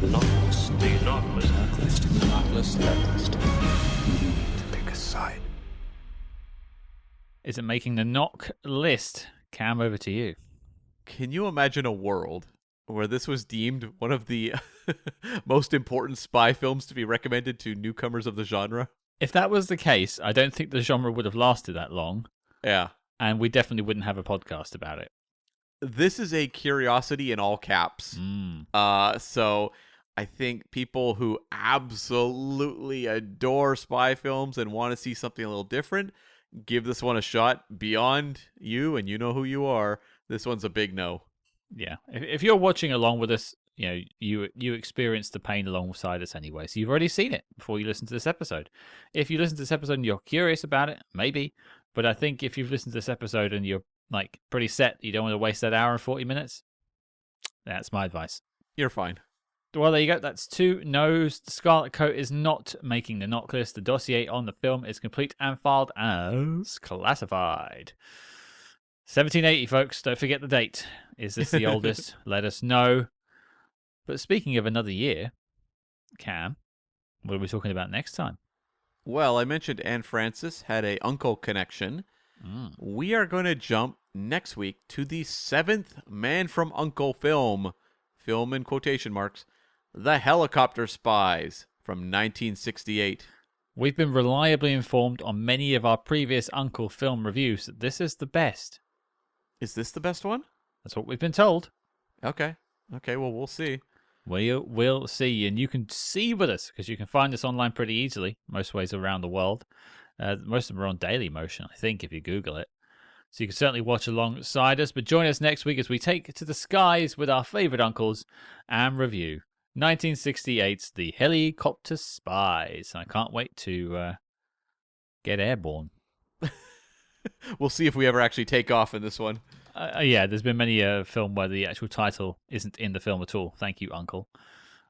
Speaker 3: Knock list. The knock list.
Speaker 4: Knock list. Knock list. Knock list. You need to pick a side.
Speaker 1: Is it making the knock list? Cam, over to you.
Speaker 2: Can you imagine a world where this was deemed one of the most important spy films to be recommended to newcomers of the genre?
Speaker 1: If that was the case, I don't think the genre would have lasted that long,
Speaker 2: Yeah.
Speaker 1: and we definitely wouldn't have a podcast about it.
Speaker 2: This is a curiosity in all caps. So I think people who absolutely adore spy films and want to see something a little different, give this one a shot. Beyond you, and you know who you are, this one's a big no.
Speaker 1: Yeah. If you're watching along with us, you experienced the pain alongside us anyway, so you've already seen it before you listen to this episode. If you listen to this episode and you're curious about it, maybe. But I think if you've listened to this episode and you're like pretty set, you don't want to waste that hour and 40 minutes, that's my advice.
Speaker 2: You're fine.
Speaker 1: Well, there you go. That's 2 no's. The Scarlet Coat is not making the knock list. The dossier on the film is complete and filed as classified. 1780, folks. Don't forget the date. Is this the oldest? Let us know. But speaking of another year, Cam, what are we talking about next time?
Speaker 2: Well, I mentioned Anne Francis had a uncle connection. We are going to jump next week to the 7th Man from U.N.C.L.E. film in quotation marks, The Helicopter Spies from 1968.
Speaker 1: We've been reliably informed on many of our previous Uncle film reviews that this is the best.
Speaker 2: Is this the best one?
Speaker 1: That's what we've been told.
Speaker 2: Okay, well, we'll see.
Speaker 1: We'll see, and you can see with us because you can find us online pretty easily, most ways around the world. Most of them are on Daily Motion, I think, if you Google it. So you can certainly watch alongside us, but join us next week as we take to the skies with our favourite uncles and review 1968's The Helicopter Spies. I can't wait to get airborne.
Speaker 2: We'll see if we ever actually take off in this one.
Speaker 1: Yeah, there's been many a film where the actual title isn't in the film at all. Thank you, Uncle.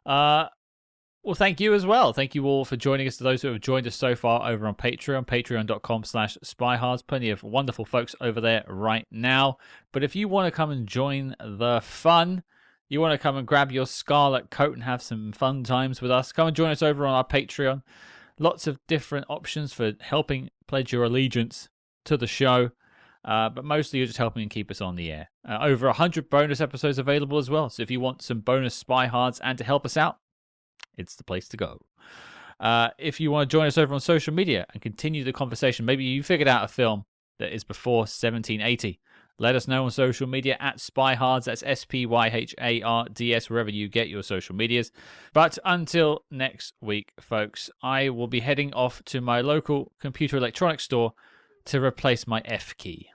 Speaker 1: Well, thank you as well. Thank you all for joining us. To those who have joined us so far over on Patreon, patreon.com/spyhards. Plenty of wonderful folks over there right now. But if you want to come and join the fun, you want to come and grab your Scarlet Coat and have some fun times with us, come and join us over on our Patreon. Lots of different options for helping pledge your allegiance to the show. But mostly you're just helping keep us on the air. Over 100 bonus episodes available as well. So if you want some bonus Spy Hards and to help us out, it's the place to go. If you want to join us over on social media and continue the conversation, maybe you figured out a film that is before 1780. Let us know on social media at SpyHards. That's SPYHARDS, wherever you get your social medias. But until next week, folks, I will be heading off to my local computer electronics store to replace my F key.